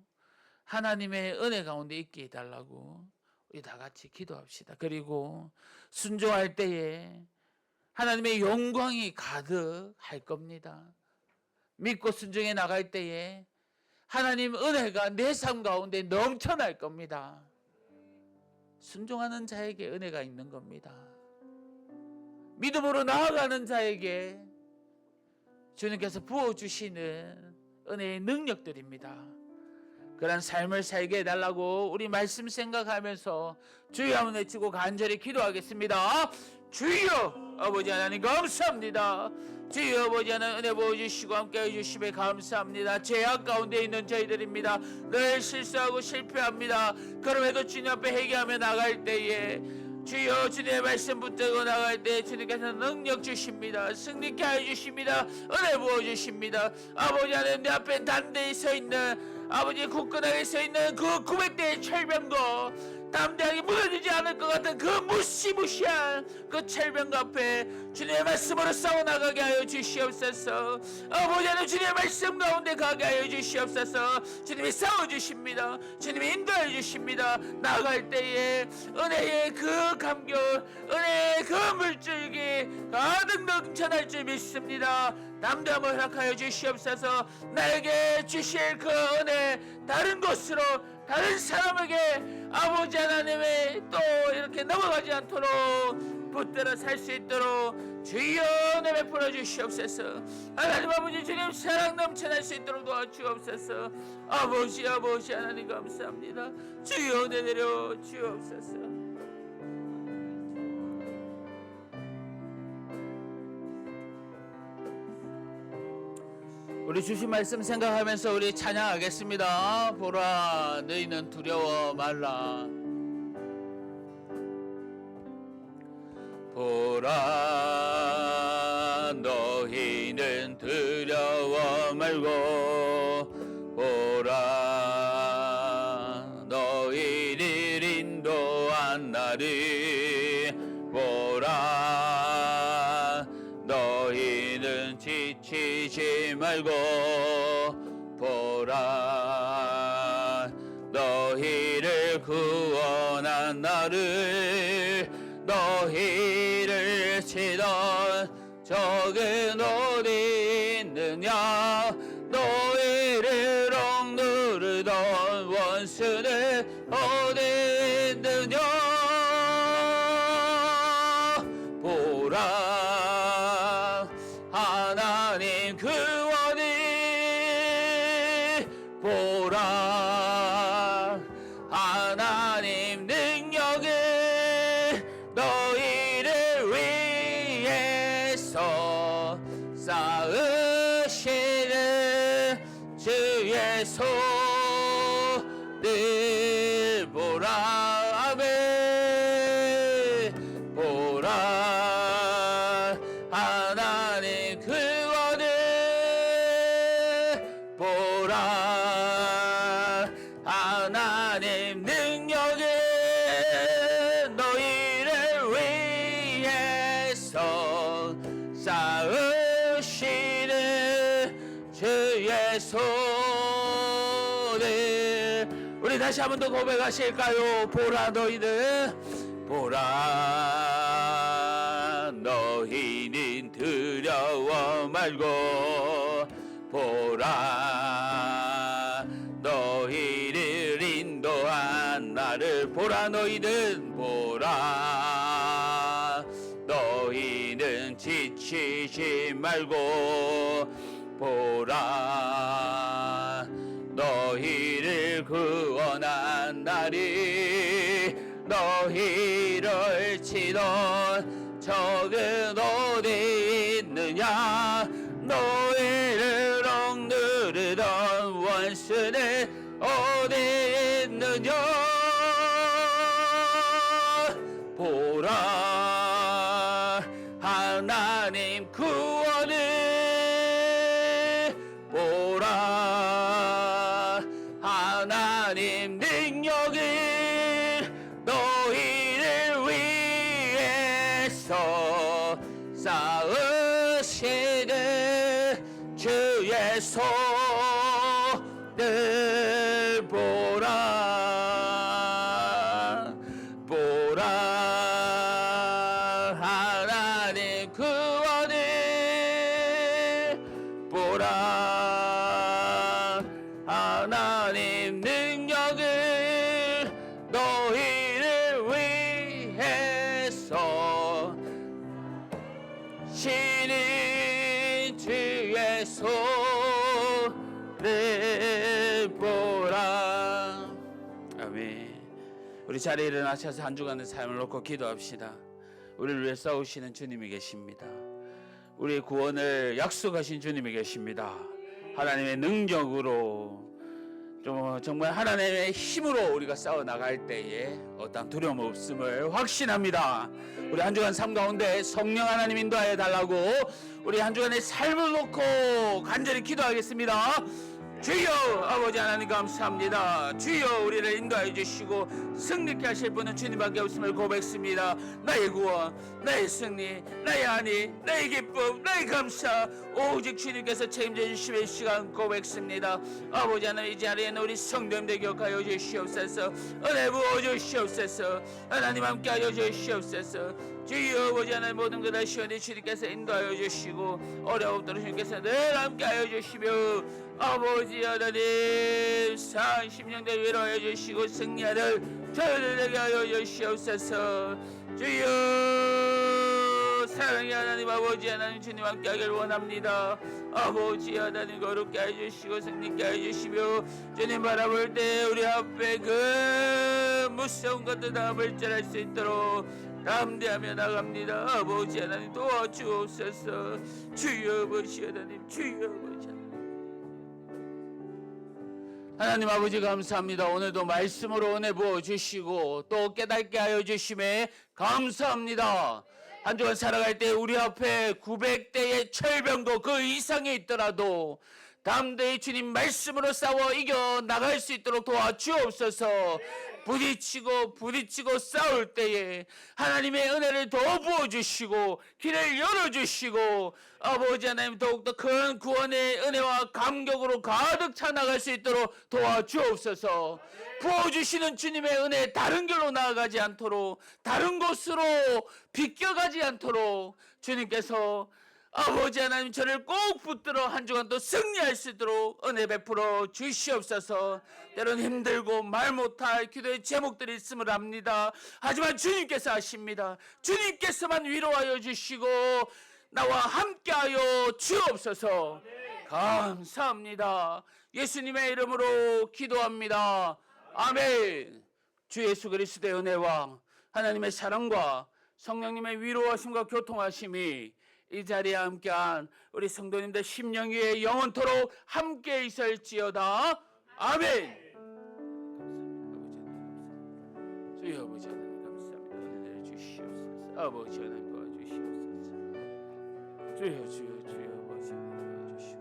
하나님의 은혜 가운데 있게 해달라고 우리 다 같이 기도합시다. 그리고 순종할 때에 하나님의 영광이 가득할 겁니다. 믿고 순종해 나갈 때에 하나님 은혜가 내 삶 가운데 넘쳐날 겁니다. 순종하는 자에게 은혜가 있는 겁니다. 믿음으로 나아가는 자에게 주님께서 부어주시는 은혜의 능력들입니다. 그런 삶을 살게 해달라고 우리 말씀 생각하면서 주여 한번 외치고 간절히 기도하겠습니다. 주여 아버지 하나님 감사합니다. 주여 아버지 하나님 은혜 부어주시고 함께해 주심에 감사합니다. 죄악 가운데 있는 저희들입니다. 늘 실수하고 실패합니다. 그럼에도 주님 앞에 회개하며 나갈 때에 주여 주님의 말씀 붙들고 나갈 때 주님께서 능력 주십니다. 승리케 해주십니다. 은혜 부어주십니다. 아버지 하나님 내 앞에 단대히 서 있는 아버지 굳건하게 서 있는 그 900대의 철병거, 담대하게 무너지지 않을 것 같은 그 무시무시한 그 철병거 앞에 주님의 말씀으로 싸워나가게 하여 주시옵소서. 아버지 하나님 주님의 말씀 가운데 가게 하여 주시옵소서. 주님이 싸워주십니다. 주님이 인도해 주십니다. 나아갈 때에 은혜의 그 감격, 은혜의 그 물줄기 가득 넘쳐날 줄 믿습니다. 담대함을 허락하여 주시옵소서. 나에게 주실 그 은혜 다른 곳으로 다른 사람에게 아버지 하나님의 또 이렇게 넘어가지 않도록 붙들어 살 수 있도록 주여 은혜 베풀어 주시옵소서. 하나님 아버지 주님 사랑 넘쳐날 수 있도록 도와주옵소서. 아버지 하나님 감사합니다. 주여 은혜 내려 주옵소서. 우리 주신 말씀 생각하면서 우리 찬양하겠습니다. 보라 너희는 두려워 말라. 보라 너희는 두려워 말고 보라 너희를 인도한 나를 보라 너희는 지치지 말고 보라 너희를 구원한 나를 너희를 치던 적은 어디 있느냐 너희를 억누르던 원수는 어디 있느냐 보라 하나님 구원이 보라 하나님 능력이 너희를 위해서 쌓으시는 주의 손을 보라 아멘 보라 하나님 구원을 보라 하나님 능력이 너희를 위해서 쌓으시는 주의 손을 우리 다시 한 번 더 고백하실까요? 보라 너희는 보라 너희는 두려워 말고 보라 너희를 인도한 나를 보라 너희는 보라 너희는 지치지 말고 보라 너희를 구원한 나를 너희를 치던 적은 어디 있느냐 너희를 억누르던 원수는 어디 있느냐 보라 하나님 구원을 보라 하나님 능력을 너희를 위해서 쌓으시는 주의 손을 보라 보라 하나님 구원을 보라 하나님 능력을 너희를 위해서 신인 주의 손을 보라 아멘. 우리 자리에 일어나셔서 한 주간의 삶을 놓고 기도합시다. 우리를 위해 싸우시는 주님이 계십니다. 우리의 구원을 약속하신 주님이 계십니다. 하나님의 능력으로 정말 하나님의 힘으로 우리가 싸워 나갈 때에 어떤 두려움 없음을 확신합니다. 우리 한 주간 삶 가운데 성령 하나님 인도하여 달라고 우리 한 주간의 삶을 놓고 간절히 기도하겠습니다. 주여 아버지 하나님 감사합니다. 주여 우리를 인도하여 주시고 승리케 하실 분은 주님밖에 없음을 고백습니다. 나의 구원, 나의 승리, 나의 안위, 나의 기쁨, 나의 감사 오직 주님께서 책임져 주시는 시간 고백습니다. 아버지 하나님 이 자리에는 우리 성도님들 기억하여 주시옵소서. 은혜 부어 주시옵소서. 하나님 함께하여 주시옵소서. 주여 아버지 하나님 모든 것 다 시원히 주님께서 인도하여 주시고 어려움도 주님께서 늘 함께하여 주시며 아버지 아버지 하나님 40년대 위로해 주시고 승리하는 저희들 되게 하여 주시옵소서. 주여 사랑의 하나님 아버지 하나님 주님 함께 하길 원합니다. 아버지 하나님 거룩게 해주시고 승리케 해주시며 주님 바라볼 때 우리 앞에 그 무서운 것들 다 물절할 수 있도록 담대하며 나갑니다. 아버지 하나님 도와주옵소서. 주여 아버지 하나님 주여 아버지 하나님 하나님 아버지 감사합니다. 오늘도 말씀으로 은혜 부어주시고 또 깨닫게 하여 주심에 감사합니다. 한 주간 살아갈 때 우리 앞에 900대의 철병도 그 이상이 있더라도 담대히 주님 말씀으로 싸워 이겨 나갈 수 있도록 도와주옵소서. 부딪히고 싸울 때에 하나님의 은혜를 더 부어주시고 길을 열어주시고 아버지 하나님 더욱더 큰 구원의 은혜와 감격으로 가득 차 나갈 수 있도록 도와주옵소서. 부어주시는 주님의 은혜 다른 길로 나아가지 않도록 다른 곳으로 비껴가지 않도록 주님께서 아버지 하나님 저를 꼭 붙들어 한 주간 또 승리할 수 있도록 은혜 베풀어 주시옵소서. 때론 힘들고 말 못할 기도의 제목들이 있음을 압니다. 하지만 주님께서 하십니다. 주님께서만 위로하여 주시고 나와 함께하여 주옵소서. 감사합니다. 예수님의 이름으로 기도합니다. 아멘. 주 예수 그리스도의 은혜와 하나님의 사랑과 성령님의 위로하심과 교통하심이 이 자리에 함께한 우리 성도님들 심령 위에 영원토록 함께 있을지어다. 아멘. 주여 아버지 하나님 감사합니다. 은혜를 주시옵소서. 아버지 하나님 도와주시옵소서. 주여 아버지 하나님 도와주시옵소서.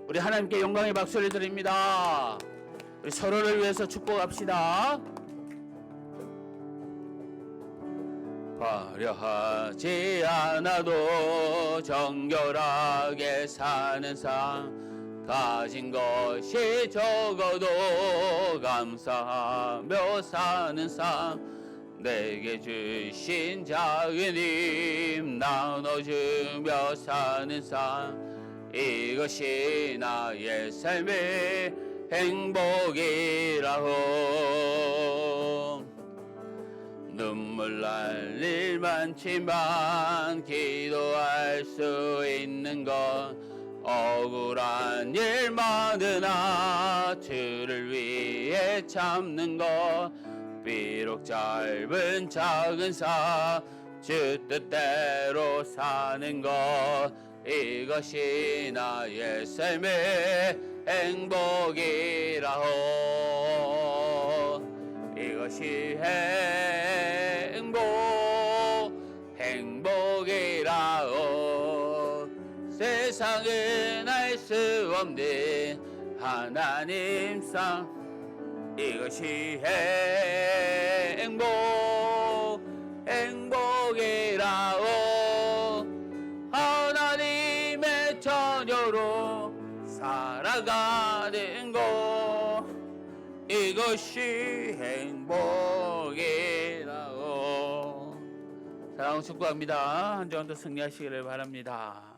우리 하나님께 영광의 박수를 드립니다. 우리 서로를 위해서 축복합시다. 화려하지 않아도 정결하게 사는 삶, 가진 것이 적어도 감사하며 사는 삶, 내게 주신 작은 힘 나눠주며 사는 삶, 이것이 나의 삶의 행복이라고. 눈물 날 일 많지만 기도할 수 있는 건 억울한 일 많으나 주를 위해 참는 것, 비록 짧은 작은 삶 주 뜻대로 사는 것, 이것이 나의 삶의 행복이라오. 이것이 행복이라오. 세상은 알 수 없는 하나님 상, 이것이 행복이라오. 하나님의 자녀로 살아가는 것, 이것이 행복이라고. 사랑하고 축복합니다. 한 주간 더 승리하시기를 바랍니다.